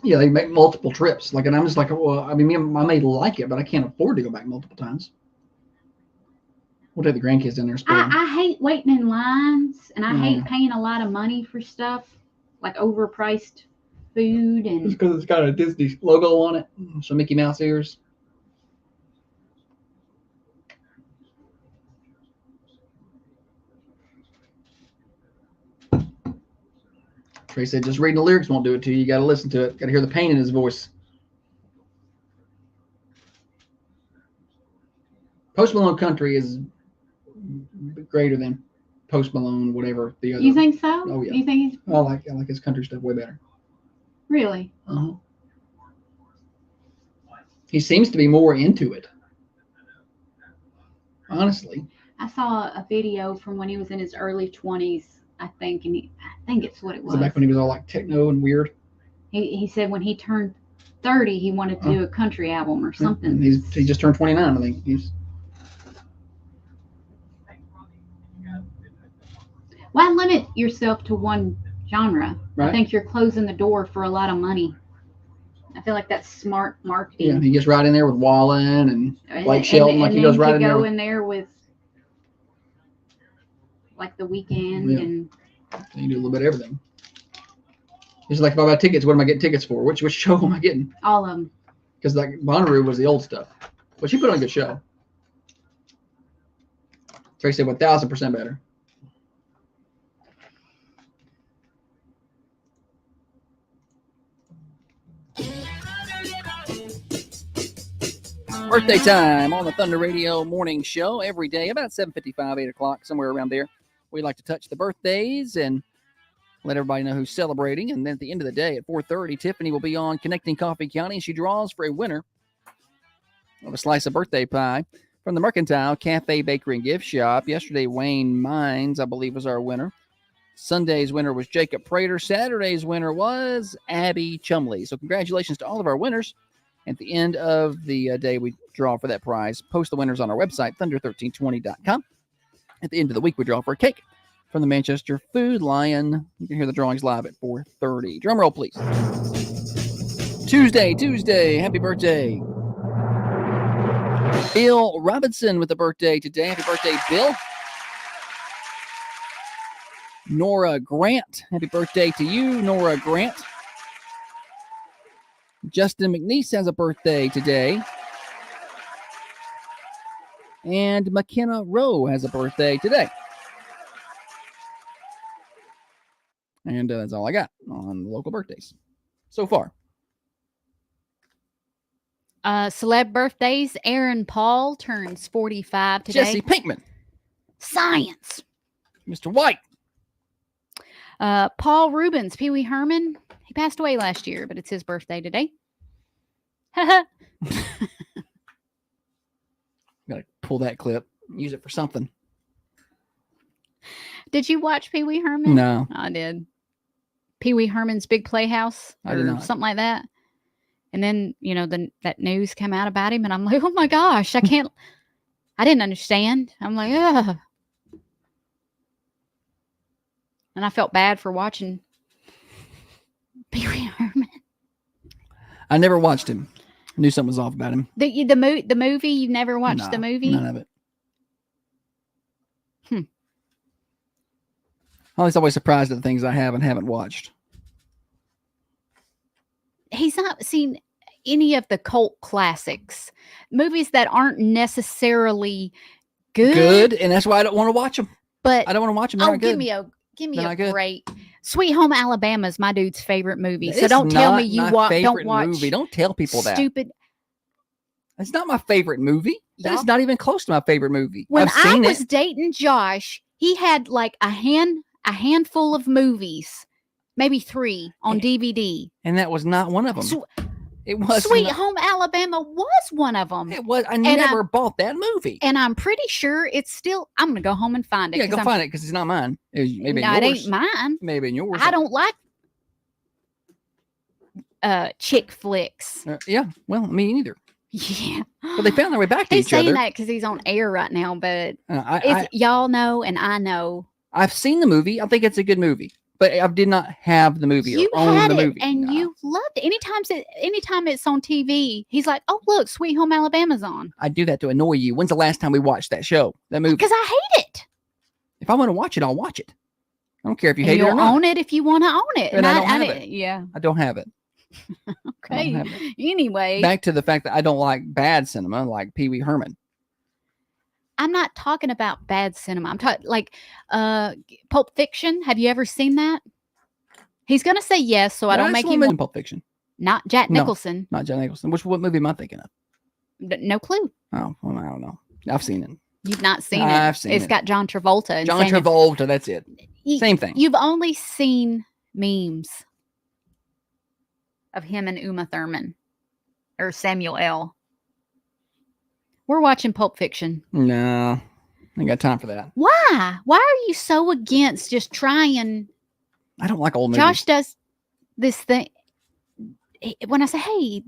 Yeah, they make multiple trips. Like, and I'm just like, well, I mean, I may like it, but I can't afford to go back multiple times. We'll take the grandkids down there. I hate waiting in lines, and I hate paying a lot of money for stuff, like overpriced food. And just because it's got a Disney logo on it, some Mickey Mouse ears. Trey said, just reading the lyrics won't do it to you. You got to listen to it. Got to hear the pain in his voice. Post Malone country is greater than Post Malone, whatever the other. You think so? Oh yeah. You think he's? I like his country stuff way better. Really? Uh-huh. He seems to be more into it. Honestly. I saw a video from when he was in his early 20s, I think, and I think it's what it was. Is it back when he was all like techno and weird? He said when he turned 30, he wanted to do a country album or something. And he just turned 29, I think. Why limit yourself to one genre? Right. I think you're closing the door for a lot of money. I feel like that's smart marketing. Yeah, he gets right in there with Wallen and Blake Shelton, like he goes right in there. Go in there with like The Weeknd and. You do a little bit of everything. It's like if I buy tickets, what am I getting tickets for? Which show am I getting? All of them. Because like Bonnaroo was the old stuff, but she put on a good show. Tracy said 1,000% better. Birthday time on the Thunder Radio morning show every day, about 7:55, 8 o'clock, somewhere around there. We like to touch the birthdays and let everybody know who's celebrating. And then at the end of the day at 4:30, Tiffany will be on Connecting Coffee County, and she draws for a winner of a slice of birthday pie from the Mercantile Cafe Bakery and Gift Shop. Yesterday, Wayne Mines, I believe, was our winner. Sunday's winner was Jacob Prater. Saturday's winner was Abby Chumley. So congratulations to all of our winners. At the end of the day, we draw for that prize. Post the winners on our website, thunder1320.com. At the end of the week, we draw for a cake from the Manchester Food Lion. You can hear the drawings live at 4:30. Drum roll, please. Tuesday. Happy birthday. Bill Robinson with a birthday today. Happy birthday, Bill. Nora Grant. Happy birthday to you, Nora Grant. Justin McNeese has a birthday today. And McKenna Rowe has a birthday today. And that's all I got on the local birthdays so far. Celeb birthdays. Aaron Paul turns 45 today. Jesse Pinkman. Science. Mr. White. Paul Rubens. Pee Wee Herman. He passed away last year, but it's his birthday today. Gotta pull that clip, use it for something. Did you watch Pee Wee Herman? No. I did. Pee Wee Herman's Big Playhouse I did or not. something like that. And then, that news came out about him, and I'm like, oh my gosh, I didn't understand. I'm like, ugh. And I felt bad for watching Pee Wee Herman. I never watched him. I knew something was off about him. The movie, you never watched the movie? None of it. I was always surprised at the things I have and haven't watched. He's not seen any of the cult classics, movies that aren't necessarily good. And that's why I don't want to watch them. But I don't want to watch them. They're not give good. me a great. Sweet Home Alabama is my dude's favorite movie. So It's don't tell me not you my don't favorite watch movie. Don't tell people that. stupid. It's not my favorite movie. Y'all- That's not even close to my favorite movie. When I've I seen was it. dating Josh, he had like a handful of movies, maybe 3 on DVD. And that was not one of them. It was Sweet not- Home Alabama was one of them. It was. I never bought that movie. And I'm pretty sure it's still. I'm gonna go home and find it. Yeah, go find it because it's not mine. Maybe No, in it yours. ain't mine. Maybe in yours. I don't like chick flicks. Yeah, well, me neither. Yeah, but they found their way back to he's each saying other. that because he's on air right now. But I- y'all know, and I know I've seen the movie. I think it's a good movie, but I did not have the movie you or own had the it, movie. and you loved it. Anytime it's on TV, he's like, "Oh, look, Sweet Home Alabama's on." I do that to annoy you. When's the last time we watched that show, that movie? Because I hate it. If I want to watch it, I'll watch it. I don't care if you And hate it or you'll not. own it if you want to own it. And I don't have it. Yeah. I don't have it. Okay. have it. Anyway, Back to the fact that I don't like bad cinema, like Pee Wee Herman. I'm not talking about bad cinema. I'm talking like Pulp Fiction. Have you ever seen that? He's gonna say yes, so I don't make him. in Pulp Fiction. Not Jack No, Nicholson. Not Jack Nicholson. What movie am I thinking of? No clue. Oh, well, I don't know. I've seen it. You've not seen it. I've seen It's it. got John Travolta. And John Travolta. That's it. Same thing. You've only seen memes of him and Uma Thurman or Samuel L. We're watching Pulp Fiction. No, I ain't got time for that. Why? Why are you so against just trying? I don't like old movies. Josh does this thing. When I say, hey,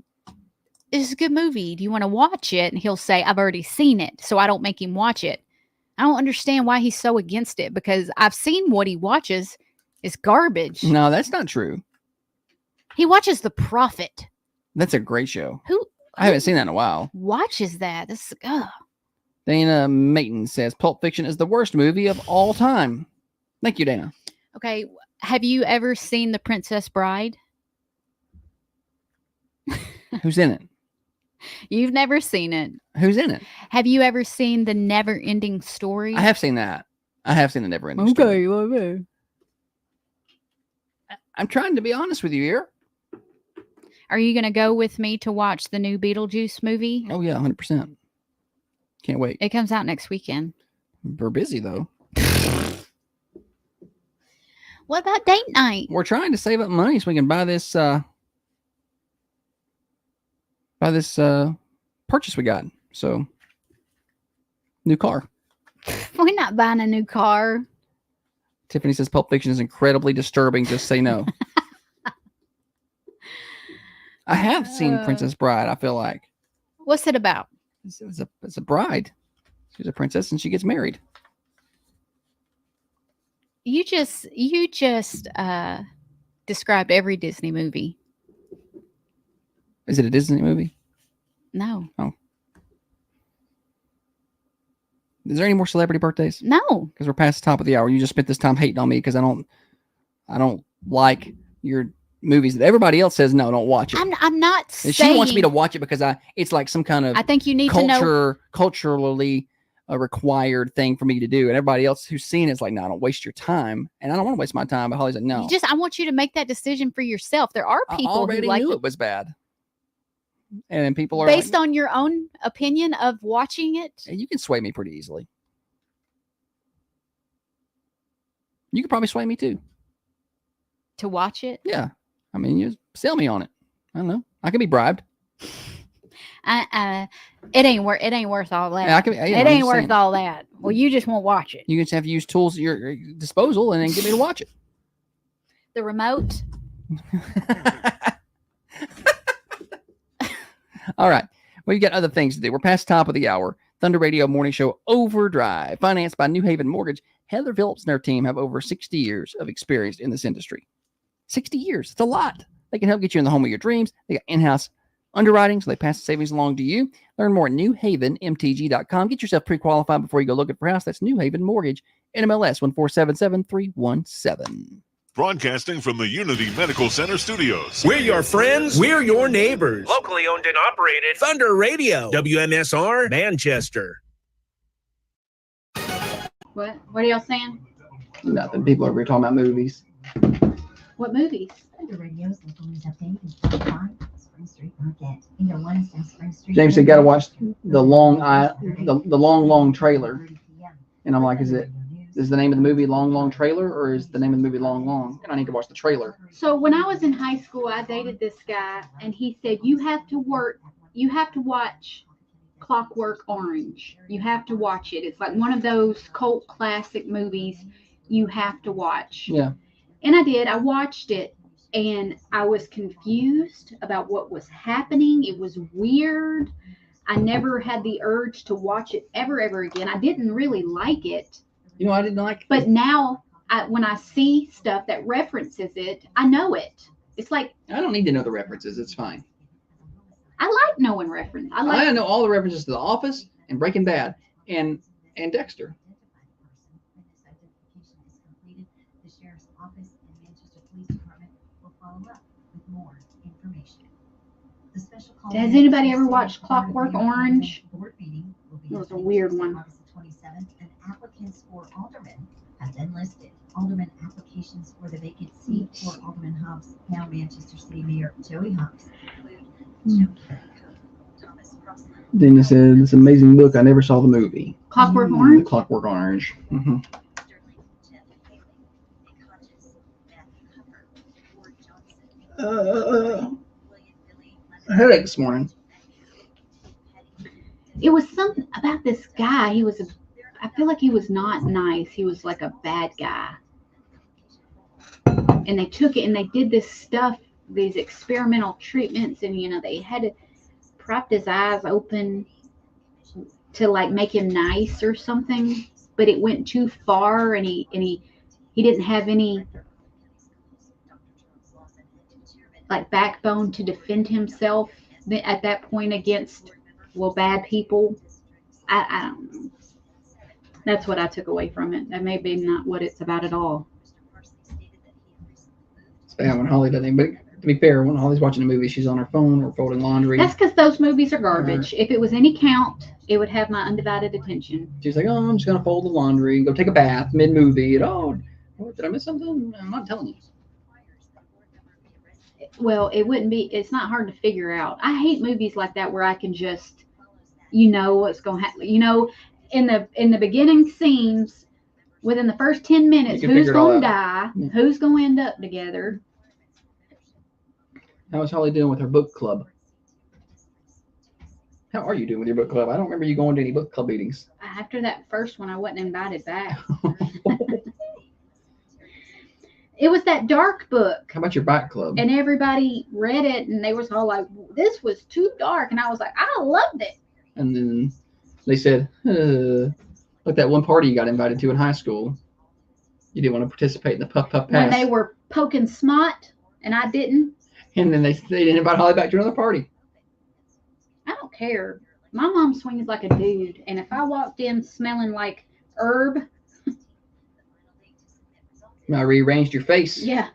this is a good movie, do you want to watch it? And he'll say, I've already seen it, so I don't make him watch it. I don't understand why he's so against it, because I've seen what he watches is garbage. No, that's not true. He watches The Prophet. That's a great show. Who I haven't seen that in a while. watches that? This Dana Mayton says Pulp Fiction is the worst movie of all time. Thank you, Dana. Okay. Have you ever seen The Princess Bride? Who's in it? You've never seen it. Who's in it? Have you ever seen The Never Ending Story? I have seen that. I have seen the Never Ending Story. Okay. I'm trying to be honest with you here. Are you going to go with me to watch the new Beetlejuice movie? Oh yeah, 100%. Can't wait. It comes out next weekend. We're busy though. What about date night? We're trying to save up money so we can buy this purchase we got. So new car. We're not buying a new car. Tiffany says Pulp Fiction is incredibly disturbing. Just say no. I have seen Princess Bride. I feel like What's it about? it's a bride. She's a princess and she gets married. You just described every Disney movie. Is it a Disney movie? No. Oh. Is there any more celebrity birthdays? No. Because we're past the top of the hour. You just spent this time hating on me because I don't like your movies that everybody else says no, don't watch it. I'm not And saying she wants me to watch it because it's like some kind of I think you need to know culturally required thing for me to do, and everybody else who's seen it's like, no, don't waste your time, and I don't want to waste my time. But Holly's like, no, I want you to make that decision for yourself. There are I people already who like knew it was bad, and then people are based like, on your own opinion of watching it. you can sway me pretty easily. You could probably sway me too. To watch it? Yeah. I mean, you sell me on it. I don't know. I can be bribed. It ain't worth all that. Yeah, I can- yeah, it I'm ain't just worth saying. all that. Well, you just won't watch it. You just have to use tools at your disposal and then get me to watch it. The remote. All right. We've got other things to do. We're past the top of the hour. Thunder Radio Morning Show Overdrive, financed by New Haven Mortgage. Heather Phillips and her team have over 60 years of experience in this industry. 60 years. It's a lot. They can help get you in the home of your dreams. They got in-house underwriting, so they pass the savings along to you. Learn more at newhavenmtg.com. Get yourself pre-qualified before you go looking for a house. That's New Haven Mortgage, NMLS 1477317. Broadcasting from the Unity Medical Center studios. We're your friends. We're your neighbors. Locally owned and operated. Thunder Radio. WMSR Manchester. What are y'all saying? Nothing. People over here talking about movies. What movies? Thunder Radio's local news update is brought by Spring Street Market. In your Wednesday, Spring Street. James said, got to watch the long trailer. And I'm like, is the name of the movie Long Trailer, or is the name of the movie Long? And I need to watch the trailer. So when I was in high school, I dated this guy, and he said, you have to watch Clockwork Orange. You have to watch it. It's like one of those cult classic movies you have to watch. Yeah. And I did. I watched it, and I was confused about what was happening. It was weird. I never had the urge to watch it ever again. I didn't really like it. You know, I didn't like it. But now, when I see stuff that references it, I know it. It's like, I don't need to know the references. It's fine. I like knowing reference. I know all the references to The Office and Breaking Bad and Dexter. The Sheriff's Office and Manchester Police Department will follow up with more information. The special call. Has anybody ever watched Clockwork Orange? It was a weird one. August 27th, and applicants for alderman have been listed. Alderman applications for the vacant seat for Alderman Hobbs, now Manchester City Mayor Joey Hobbs. Dana said, this amazing book. I never saw the movie. Clockwork Orange? Clockwork Orange. Mm-hmm. Headache this morning. It was something about this guy. I feel like he was not nice. He was like a bad guy. And they took it and they did this stuff, these experimental treatments, and they had to prop his eyes open to like make him nice or something, but it went too far, and he didn't have any like backbone to defend himself at that point against bad people. I don't know. That's what I took away from it. That may be not what it's about at all. It's bad when Holly doesn't. But to be fair, when Holly's watching a movie, she's on her phone or folding laundry. That's because those movies are garbage. If it was any count, it would have my undivided attention. She's like, oh, I'm just gonna fold the laundry and go take a bath mid-movie. And did I miss something? I'm not telling you. Well, it's not hard to figure out. I hate movies like that where I can just, what's going to happen. In the beginning scenes, within the first 10 minutes, who's going to die, who's going to end up together. How is Holly doing with her book club? How are you doing with your book club? I don't remember you going to any book club meetings. After that first one, I wasn't invited back. It was that dark book. How about your bike club? And everybody read it, and they was all like, this was too dark. And I was like, I loved it. And then they said, like that one party you got invited to in high school. You didn't want to participate in the puff pass. When they were poking smut, and I didn't. And then they didn't invite Holly back to another party. I don't care. My mom swings like a dude. And if I walked in smelling like herb. I rearranged your face. Yeah.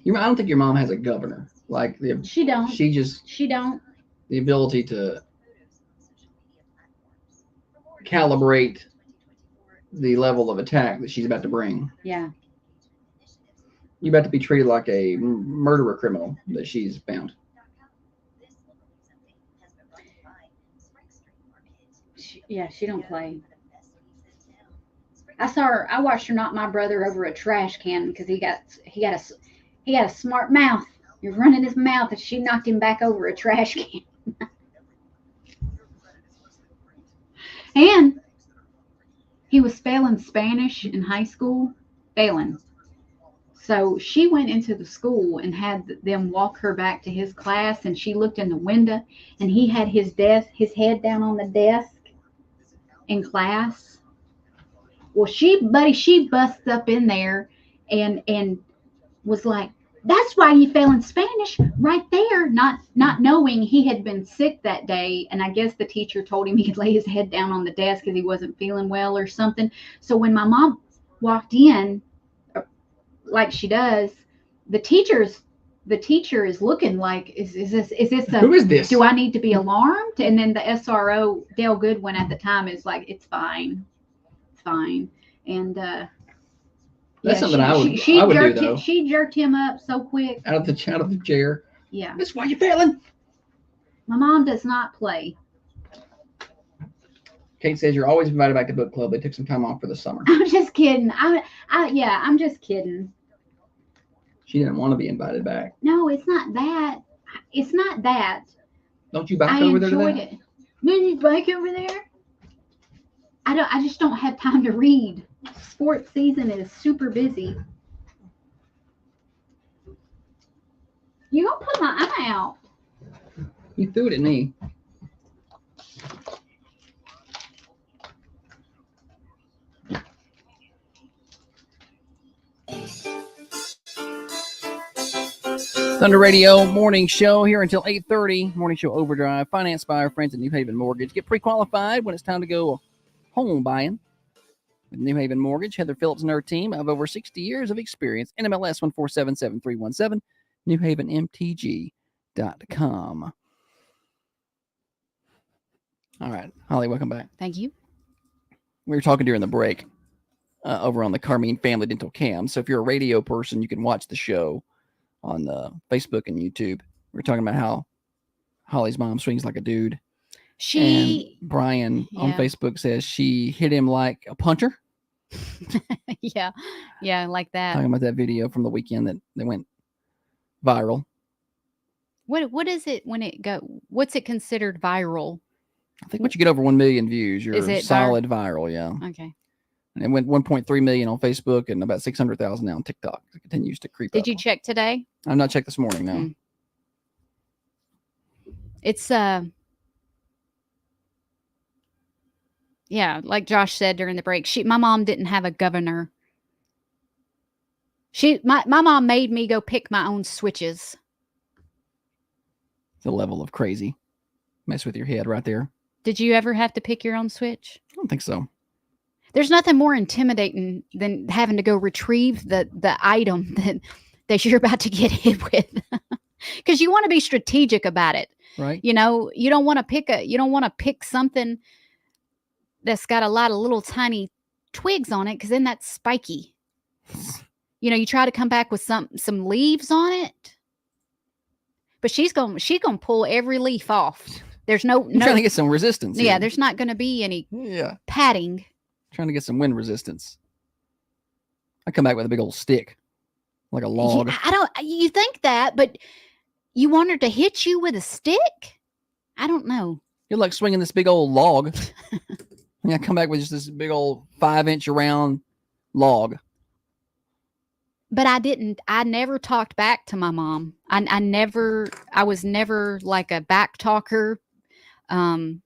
I don't think your mom has a governor. She don't. She don't. The ability to calibrate the level of attack that she's about to bring. Yeah. You're about to be treated like a murderer criminal that she's found. She don't play. I watched her knock my brother over a trash can because he got a smart mouth. He was running his mouth, and she knocked him back over a trash can. And he was failing Spanish in high school, failing. So she went into the school and had them walk her back to his class, and she looked in the window, and he had his head down on the desk in class. Well, she busts up in there and was like, "That's why you failing Spanish right there," not knowing he had been sick that day. And I guess the teacher told him he could lay his head down on the desk because he wasn't feeling well or something. So when my mom walked in, like she does, the teacher is looking like, is this Who is this? Do I need to be alarmed? And then the SRO, Dale Goodwin at the time, is like, it's fine. And That's something I would do, though. She jerked him up so quick. Out of the chair. Yeah. That's why you failing. My mom does not play. Kate says you're always invited back to book club. They took some time off for the summer. I'm just kidding. I'm just kidding. She didn't want to be invited back. No, it's not that. It's not that. Don't you back over there to that? I enjoyed it. Maybe back over there. I just don't have time to read. Sports season is super busy. You gonna put my eye out? You threw it at me. Thunder Radio Morning Show here until 8:30. Morning Show Overdrive, financed by our friends at New Haven Mortgage. Get pre-qualified when it's time to go home buying. With New Haven Mortgage, Heather Phillips and her team have over 60 years of experience. NMLS 1477317, NewHavenMTG.com. All right, Holly, welcome back. Thank you. We were talking during the break over on the Carmine Family Dental Cam. So if you're a radio person, you can watch the show on Facebook and YouTube. We're talking about how Holly's mom swings like a dude. And Brian on Facebook says she hit him like a punter. Yeah, like that. Talking about that video from the weekend that went viral. What is it when what's it considered viral? I think once you get over 1 million views, you're Is it solid viral, yeah. Okay. And it went 1.3 million on Facebook and about 600,000 now on TikTok. It continues to creep up. Did you check today? I've not checked this morning, no. It's yeah, like Josh said during the break, my mom didn't have a governor. My mom made me go pick my own switches. The level of crazy. Mess with your head right there. Did you ever have to pick your own switch? I don't think so. There's nothing more intimidating than having to go retrieve the item that you're about to get hit with. Because you want to be strategic about it. Right. You know, you don't want to pick something that's got a lot of little tiny twigs on it, because then that's spiky. You try to come back with some leaves on it. But she's gonna pull every leaf off. There's no trying to get some resistance. Yeah, there's not gonna be any padding. Trying to get some wind resistance. I come back with a big old stick. Like a log. You think that, but you want her to hit you with a stick? I don't know. You're like swinging this big old log. And I come back with just this big old 5-inch around log. But I never talked back to my mom. I was never like a back talker. I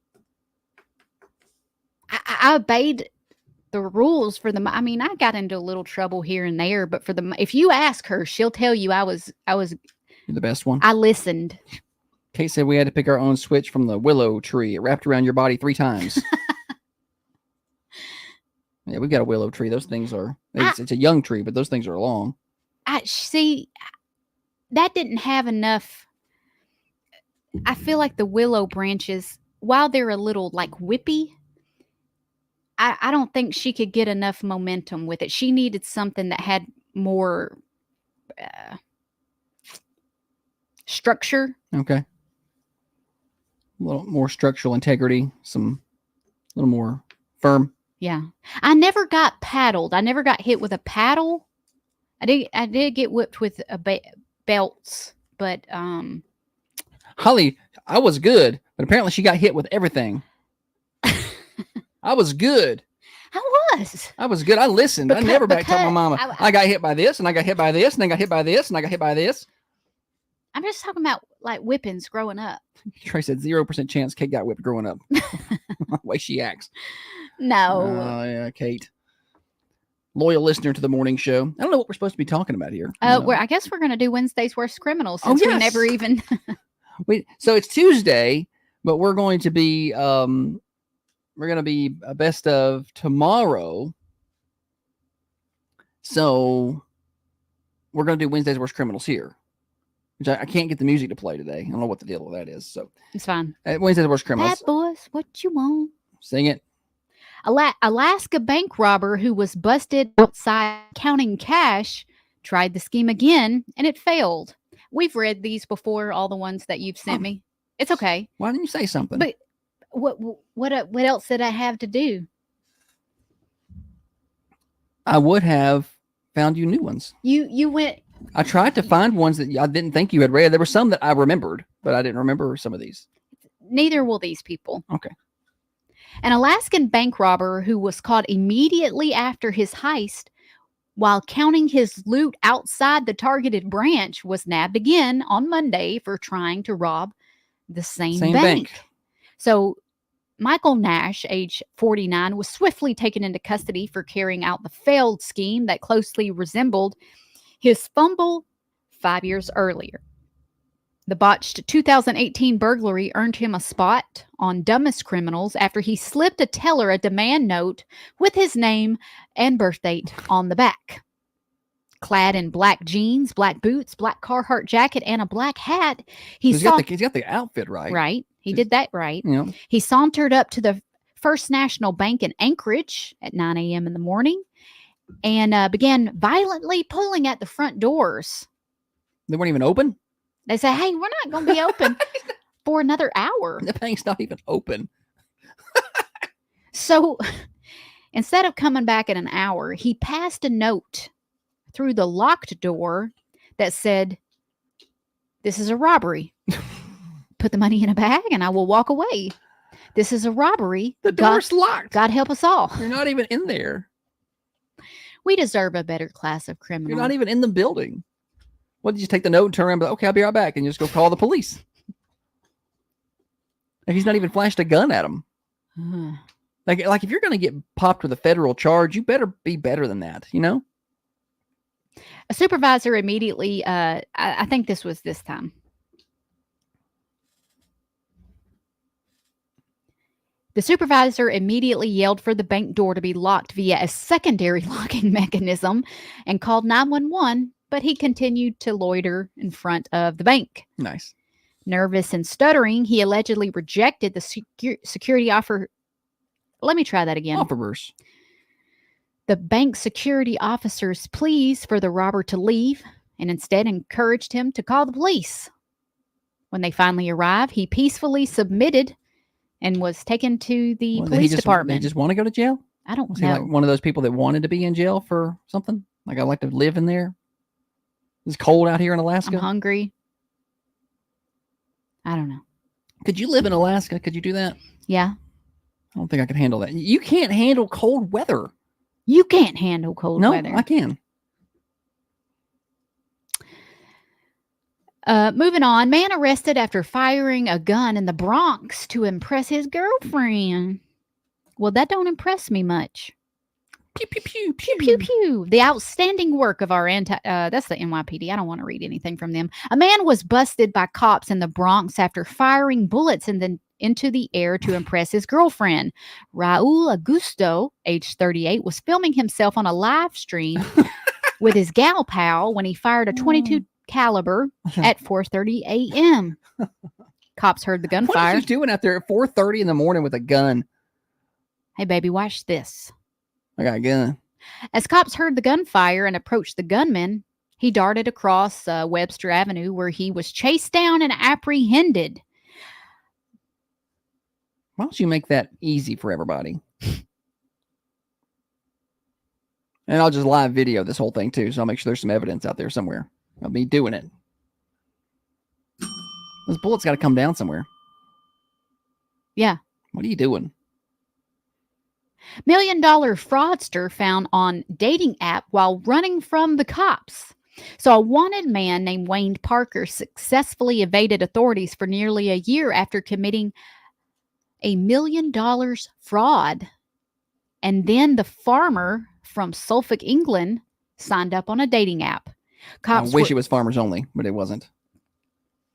obeyed the rules for I got into a little trouble here and there, but if you ask her, she'll tell you I was You're the best one. I listened. Kate said we had to pick our own switch from the willow tree. It wrapped around your body 3 times. Yeah, we've got a willow tree. Those things it's a young tree, but those things are long. I see that didn't have enough. I feel like the willow branches, while they're a little like whippy, I don't think she could get enough momentum with it. She needed something that had more structure. Okay. A little more structural integrity, a little more firm. Yeah. I never got paddled. I never got hit with a paddle. I did get whipped with belts, but Holly, I was good, but apparently she got hit with everything. I was good. I was good. I listened. I never back told my mama. I got hit by this, and I got hit by this, and I got hit by this, and I got hit by this. I'm just talking about like whippings growing up. Trey said 0% chance Kate got whipped growing up. The way she acts. No. Oh, yeah, Kate. Loyal listener to the morning show. I don't know what we're supposed to be talking about here. I guess we're going to do Wednesday's Worst Criminals since we never even... So it's Tuesday, but we're going to be a best of tomorrow. So we're going to do Wednesday's Worst Criminals here. Which I can't get the music to play today. I don't know what the deal with that is. So it's fine. Wednesday's Worst Criminals. Bad boys, what you want? Sing it. Alaska bank robber who was busted outside counting cash tried the scheme again, and it failed. We've read these before, all the ones that you've sent me. It's okay. Why didn't you say something? But what else did I have to do? I would have found you new ones. You went. I tried to find ones that I didn't think you had read. There were some that I remembered, but I didn't remember some of these. Neither will these people. Okay. An Alaskan bank robber who was caught immediately after his heist while counting his loot outside the targeted branch was nabbed again on Monday for trying to rob the same bank. So Michael Nash, age 49, was swiftly taken into custody for carrying out the failed scheme that closely resembled his fumble 5 years earlier. The botched 2018 burglary earned him a spot on Dumbest Criminals after he slipped a teller a demand note with his name and birth date on the back. Clad in black jeans, black boots, black Carhartt jacket, and a black hat, he's got the outfit right. Right. He did that right. Yeah. He sauntered up to the First National Bank in Anchorage at 9 a.m. in the morning and began violently pulling at the front doors. They weren't even open? They say, hey, we're not going to be open for another hour. The bank's not even open. So instead of coming back in an hour, he passed a note through the locked door that said, this is a robbery. Put the money in a bag and I will walk away. This is a robbery. The door's locked. God help us all. You're not even in there. We deserve a better class of criminal. You're not even in the building. What, did you take the note and turn around and be like, okay, I'll be right back, and you just go call the police? Like, he's not even flashed a gun at him. Like if you're going to get popped with a federal charge, you better be better than that, you know? A supervisor immediately, I think this was this time. The supervisor immediately yelled for the bank door to be locked via a secondary locking mechanism and called 911, but he continued to loiter in front of the bank. Nice. Nervous and stuttering, he allegedly rejected the security offer. Let me try that again. Offerers. The bank security officer's pleas for the robber to leave and instead encouraged him to call the police. When they finally arrived, he peacefully submitted and was taken to the police department. They just want to go to jail? I don't Was know. he like one of those people that wanted to be in jail for something? Like, I like to live in there? It's cold out here in Alaska. I'm hungry. I don't know. Could you live in Alaska? Could you do that? Yeah. I don't think I could handle that. You can't handle cold weather. You can't handle cold weather. No, I can. Moving on, man arrested after firing a gun in the Bronx to impress his girlfriend. Well, that don't impress me much. Pew, pew, pew, pew, pew, pew. The outstanding work of our that's the NYPD. I don't want to read anything from them. A man was busted by cops in the Bronx after firing bullets into the air to impress his girlfriend. Raul Augusto, age 38, was filming himself on a live stream with his gal pal when he fired a 22 caliber at 4:30 a.m. Cops heard the gunfire. What are you doing out there at 4:30 in the morning with a gun? Hey, baby, watch this. I got a gun. As cops heard the gunfire and approached the gunman, he darted across Webster Avenue where he was chased down and apprehended. Why don't you make that easy for everybody? And I'll just live video this whole thing too, so I'll make sure there's some evidence out there somewhere of me doing it. Those bullets got to come down somewhere. Yeah. What are you doing? $1 million fraudster found on dating app while running from the cops. So a wanted man named Wayne Parker successfully evaded authorities for nearly a year after committing $1 million fraud. And then the farmer from Suffolk, England, signed up on a dating app. I wish it was farmers only, but it wasn't.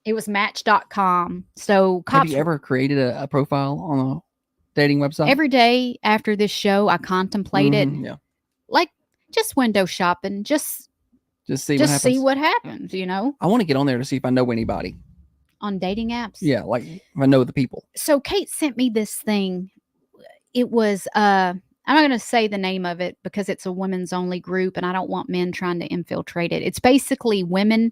It was Match.com. So cops. Have you ever created a profile on a dating website? Every day after this show, I contemplated, Yeah. like, just window shopping, just see what happens, you know, I want to get on there to see if I know anybody. on dating apps. Yeah, like if I know the people. So Kate sent me this thing. It was I'm not going to say the name of it because it's a women's only group and I don't want men trying to infiltrate it. It's basically women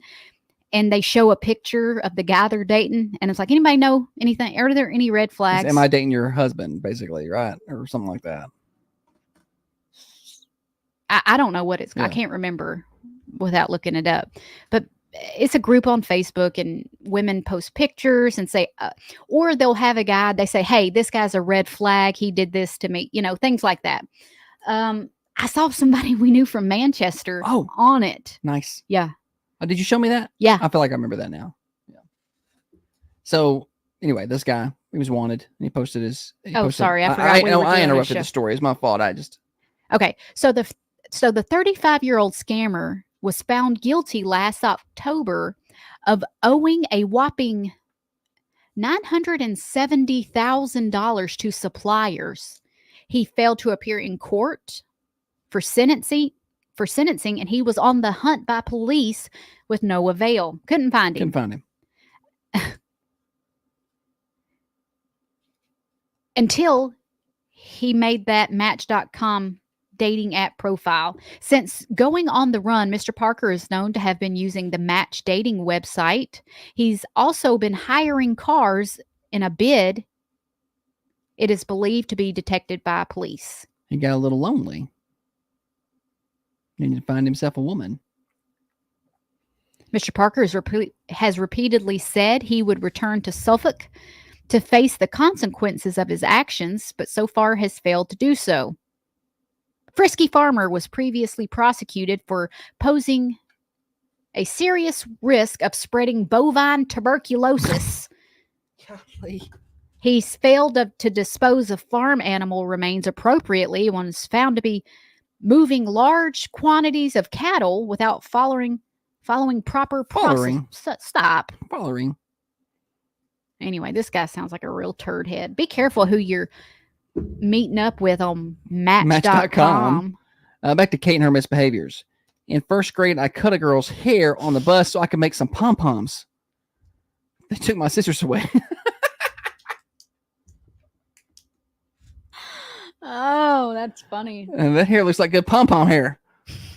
and they show a picture of the guy they're dating and it's like, anybody know anything? Are there any red flags? Am I dating your husband, basically, right? Or something like that. I don't know what it's, I can't remember without looking it up, but it's a group on Facebook and women post pictures and say, or they'll have a guy, they say, hey, this guy's a red flag. He did this to me, you know, things like that. I saw somebody we knew from Manchester on it. Nice. Yeah. Did you show me that? Yeah. I feel like I remember that now. Yeah. So anyway, this guy, he was wanted and he posted his. Sorry. I forgot. I interrupted the story. It's my fault. Okay. So the 35-year-old scammer was found guilty last October of owing a whopping $970,000 to suppliers. He failed to appear in court for sentencing, and he was on the hunt by police with no avail. Couldn't find him. Until he made that Match.com dating app profile. Since going on the run, Mr. Parker is known to have been using the Match dating website. He's also been hiring cars in a bid. It is believed to be detected by police. He got a little lonely. He needed to find himself a woman. Mr. Parker has repeatedly said he would return to Suffolk to face the consequences of his actions, but so far has failed to do so. Frisky Farmer was previously prosecuted for posing a serious risk of spreading bovine tuberculosis. He's failed to dispose of farm animal remains appropriately when it's found to be moving large quantities of cattle without following proper process. Stop. Following. Anyway, this guy sounds like a real turd head. Be careful who you're meeting up with on Match.com. Back to Kate and her misbehaviors. In first grade, I cut a girl's hair on the bus so I could make some pom-poms. They took my scissors away. Oh, that's funny. And that hair looks like good pom-pom hair.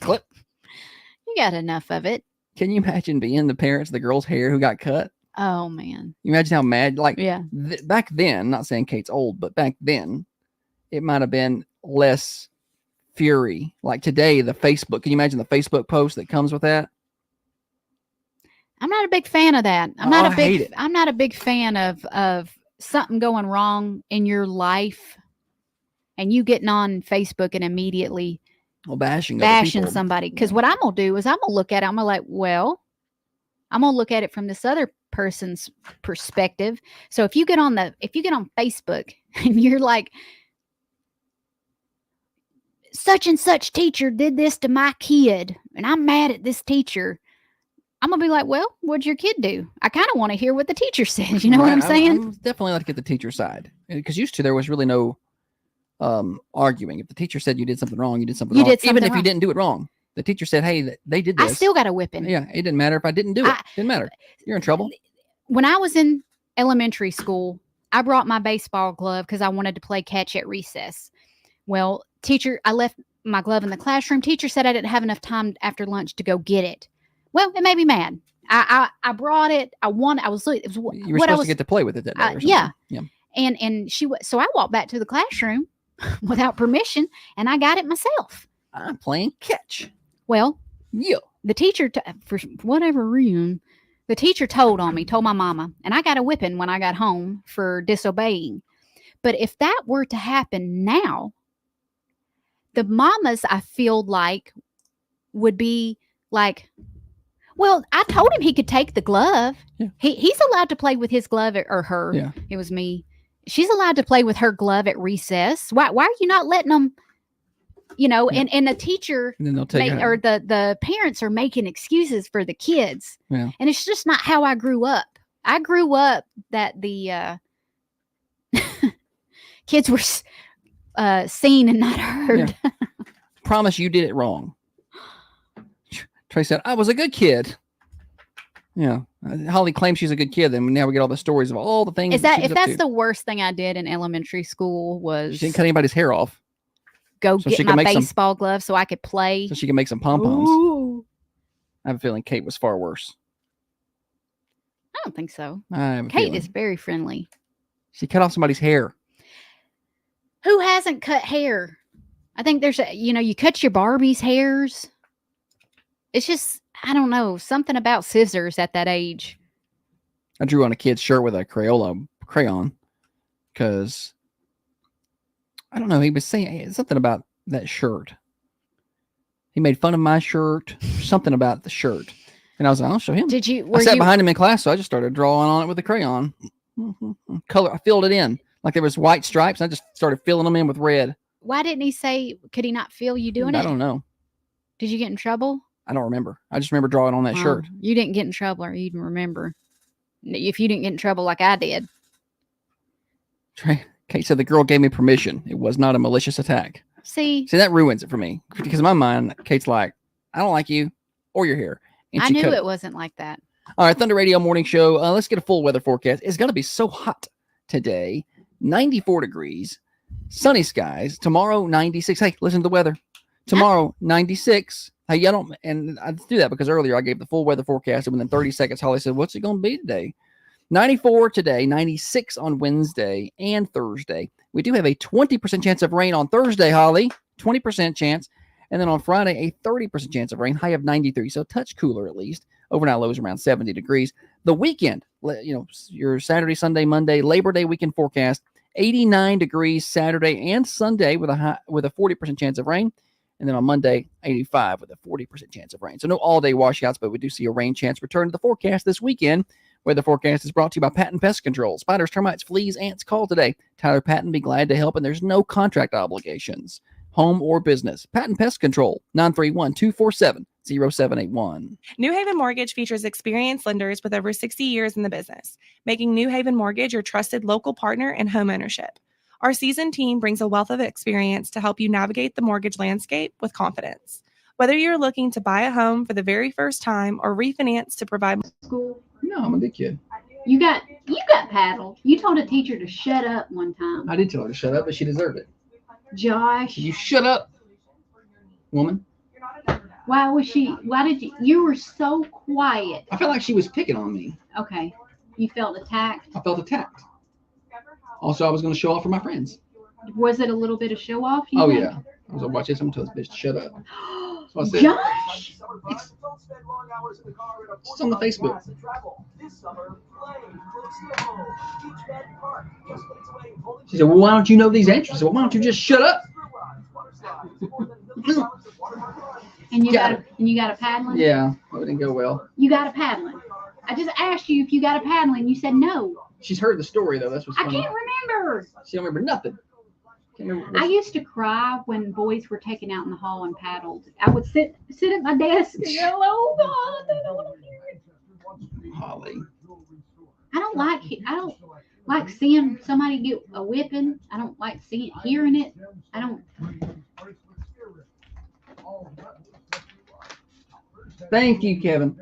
Clip. You got enough of it. Can you imagine being the parents of the girl's hair who got cut? Oh, man. You imagine how mad, like, yeah. Back then, I'm not saying Kate's old, but back then, it might have been less fury. Like today, the Facebook, can you imagine the Facebook post that comes with that? I'm not a big fan of that. I'm not a big fan of something going wrong in your life and you getting on Facebook and immediately bashing somebody. Because what I'm going to do is I'm going to look at it. I'm going to like, well, I'm going to look at it from this other person's perspective. So if you get on Facebook and you're like, such and such teacher did this to my kid and I'm mad at this teacher, I'm going to be like, well, what'd your kid do? I kind of want to hear what the teacher says. You know what I'm saying? I'm definitely like to get the teacher side. Because used to, there was really no arguing. If the teacher said you did something wrong, you did something wrong. Even if you didn't do it wrong. The teacher said, hey, they did this. I still got a whipping. Yeah, it didn't matter if I didn't do it. Didn't matter. You're in trouble. When I was in elementary school, I brought my baseball glove because I wanted to play catch at recess. Well, I left my glove in the classroom. Teacher said I didn't have enough time after lunch to go get it. Well, it made me mad. I brought it. You were supposed to get to play with it that day. Yeah. And so I walked back to the classroom without permission and I got it myself. I'm playing catch. Well, yeah. The teacher, for whatever reason, the teacher told my mama, and I got a whipping when I got home for disobeying. But if that were to happen now, the mamas, I feel like, would be like, well, I told him he could take the glove. Yeah. He's allowed to play with his glove or her. Yeah. It was me. She's allowed to play with her glove at recess. Why are you not letting them? You know, Yeah. and the teacher And then they'll take or the parents are making excuses for the kids. Yeah. And it's just not how I grew up. I grew up that the kids were seen and not heard. Yeah. Promise you did it wrong. Trey said, I was a good kid. Yeah. Holly claims she's a good kid. Then now we get all the stories of all the things. Is that if that's the worst thing I did in elementary school was she didn't cut anybody's hair off. Go so get my baseball glove so I could play. So she can make some pom-poms. I have a feeling Kate was far worse. I don't think so. Kate is very friendly. She cut off somebody's hair. Who hasn't cut hair? I think there's you cut your Barbie's hairs. It's just, I don't know, something about scissors at that age. I drew on a kid's shirt with a crayon because I don't know. He was saying something about that shirt. He made fun of my shirt, something about the shirt. And I was like, I'll show him. I sat behind him in class, so I just started drawing on it with a crayon. Color, I filled it in. Like there was white stripes. I just started filling them in with red. Why didn't he say, could he not feel you doing it? I don't know. Did you get in trouble? I don't remember. I just remember drawing on that shirt. You didn't get in trouble, or you didn't remember. If you didn't get in trouble like I did. Kate said the girl gave me permission. It was not a malicious attack. See, that ruins it for me. Because in my mind, Kate's like, I don't like you or your hair. And I knew it wasn't like that. All right, Thunder Radio Morning Show. Let's get a full weather forecast. It's going to be so hot today. 94 degrees. Sunny skies. Tomorrow, 96. Hey, listen to the weather. Tomorrow, 96. Hey, I don't, and I do that because earlier I gave the full weather forecast, and within 30 seconds, Holly said, what's it going to be today? 94 today, 96 on Wednesday and Thursday. We do have a 20% chance of rain on Thursday, Holly. 20% chance. And then on Friday, a 30% chance of rain, high of 93. So a touch cooler at least. Overnight lows around 70 degrees. The weekend, your Saturday, Sunday, Monday, Labor Day weekend forecast, 89 degrees Saturday and Sunday with a 40% chance of rain. And then on Monday, 85 with a 40% chance of rain. So no all-day washouts, but we do see a rain chance return to the forecast this weekend. Weather forecast is brought to you by Patton Pest Control. Spiders, termites, fleas, ants, call today. Tyler Patton, be glad to help, and there's no contract obligations. Home or business. Patton Pest Control, 931-247-0781. New Haven Mortgage features experienced lenders with over 60 years in the business, making New Haven Mortgage your trusted local partner in home ownership. Our seasoned team brings a wealth of experience to help you navigate the mortgage landscape with confidence. Whether you're looking to buy a home for the very first time or refinance to provide school. No, I'm a good kid. You got paddled. You told a teacher to shut up one time. I did tell her to shut up, but she deserved it. Josh. You shut up, woman. Why did you were so quiet. I felt like she was picking on me. Okay. You felt attacked? I felt attacked. Also, I was going to show off for my friends. Was it a little bit of show off? Oh, yeah. I was going to watch this. I'm going to tell this bitch to shut up. So I said, Josh? It's on the Facebook. She said, well, why don't you know these answers? I said, well, why don't you just shut up? And you got a paddling? Yeah, that didn't go well. You got a paddling. I just asked you if you got a paddling. You said no. She's heard the story, though. That's what's funny. I can't remember. She don't remember nothing. I used to cry when boys were taken out in the hall and paddled. I would sit at my desk and go, oh God, I don't want to hear it. Holly. I don't like seeing somebody get a whipping. I don't like hearing it. I don't. Thank you, Kevin.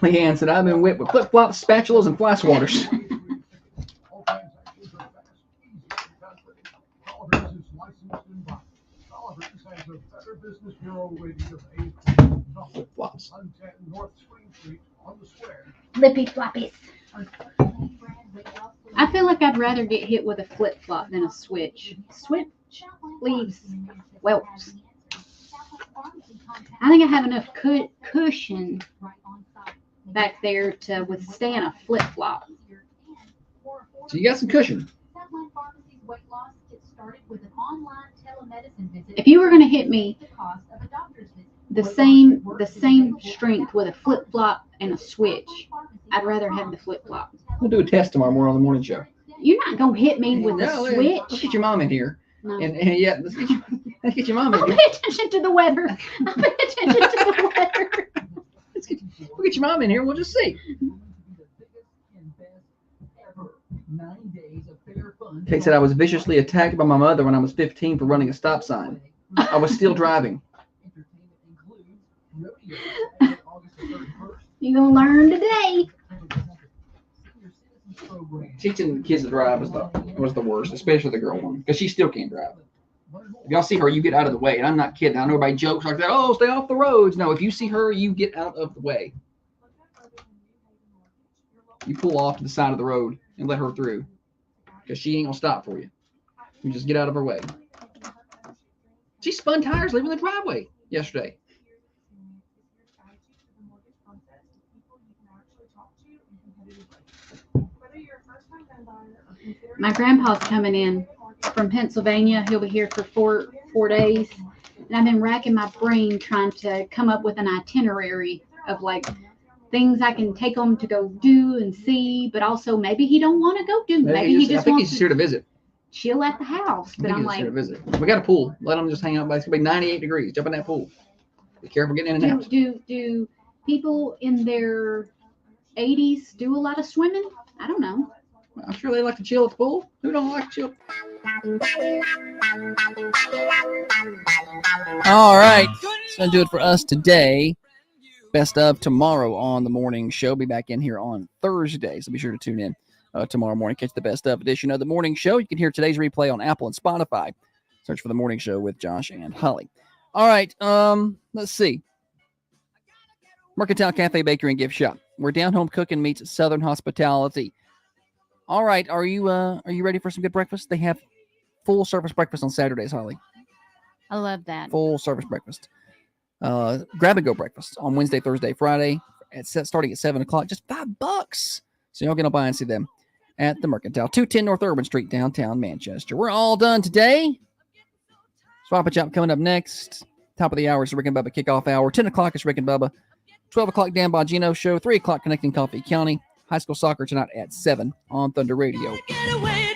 Leanne said, I've been whipped with flip-flops, spatulas, and fly swatters. Flip-flops. Flippy floppies. I feel like I'd rather get hit with a flip flop than a switch. Switch leaves whelps. I think I have enough cushion back there to withstand a flip flop. So you got some cushion. If you were going to hit me the same strength with a flip flop and a switch, I'd rather have the flip flop. We'll do a test tomorrow morning on the morning show. You're not going to hit me with a switch. Let's get your mom in here. No. And yeah, let's get your mom in I'll here. pay attention to the weather. I'll pay attention to the weather. We'll get your mom in here. We'll just see. Kate said I was viciously attacked by my mother when I was 15 for running a stop sign. I was still driving. You're going to learn today. Teaching kids to drive was the worst, especially the girl one, because she still can't drive. If y'all see her, you get out of the way. And I'm not kidding. I know everybody jokes like that. Oh, stay off the roads. No, if you see her, you get out of the way. You pull off to the side of the road and let her through, because she ain't gonna stop for you. You just get out of her way. She spun tires leaving the driveway yesterday. My grandpa's coming in from Pennsylvania. He'll be here for four days. And I've been racking my brain trying to come up with an itinerary of like things I can take him to go do and see, but also maybe he don't want to go do. Maybe he just I think wants he's here to visit. chill at the house. But I'm He's here to like, visit. We got a pool. Let him just hang out. It's gonna be 98 degrees. Jump in that pool. Be careful getting in and out. do people in their 80s do a lot of swimming? I don't know. I'm sure they like to chill at the pool. Who don't like to chill? All right. That's going to do it for us today. Best of tomorrow on the morning show. Be back in here on Thursday, so be sure to tune in tomorrow morning. Catch the best of edition of the morning show. You can hear today's replay on Apple and Spotify. Search for the morning show with Josh and Holly. All right. Let's see. Mercantile Cafe, Bakery, and Gift Shop, where down home cooking meets Southern hospitality. All right, are you ready for some good breakfast? They have full service breakfast on Saturdays, Holly. I love that. Full service breakfast. Grab and go breakfast on Wednesday, Thursday, Friday, starting at 7:00, just $5. So y'all get on by and see them at the Mercantile, 210 North Urban Street, downtown Manchester. We're all done today. Swap and Chop coming up next. Top of the hour is Rick and Bubba kickoff hour. 10 o'clock is Rick and Bubba. 12 o'clock Dan Bongino show. 3 o'clock Connecting Coffee County. High school soccer tonight at 7 on Thunder Radio. Get away.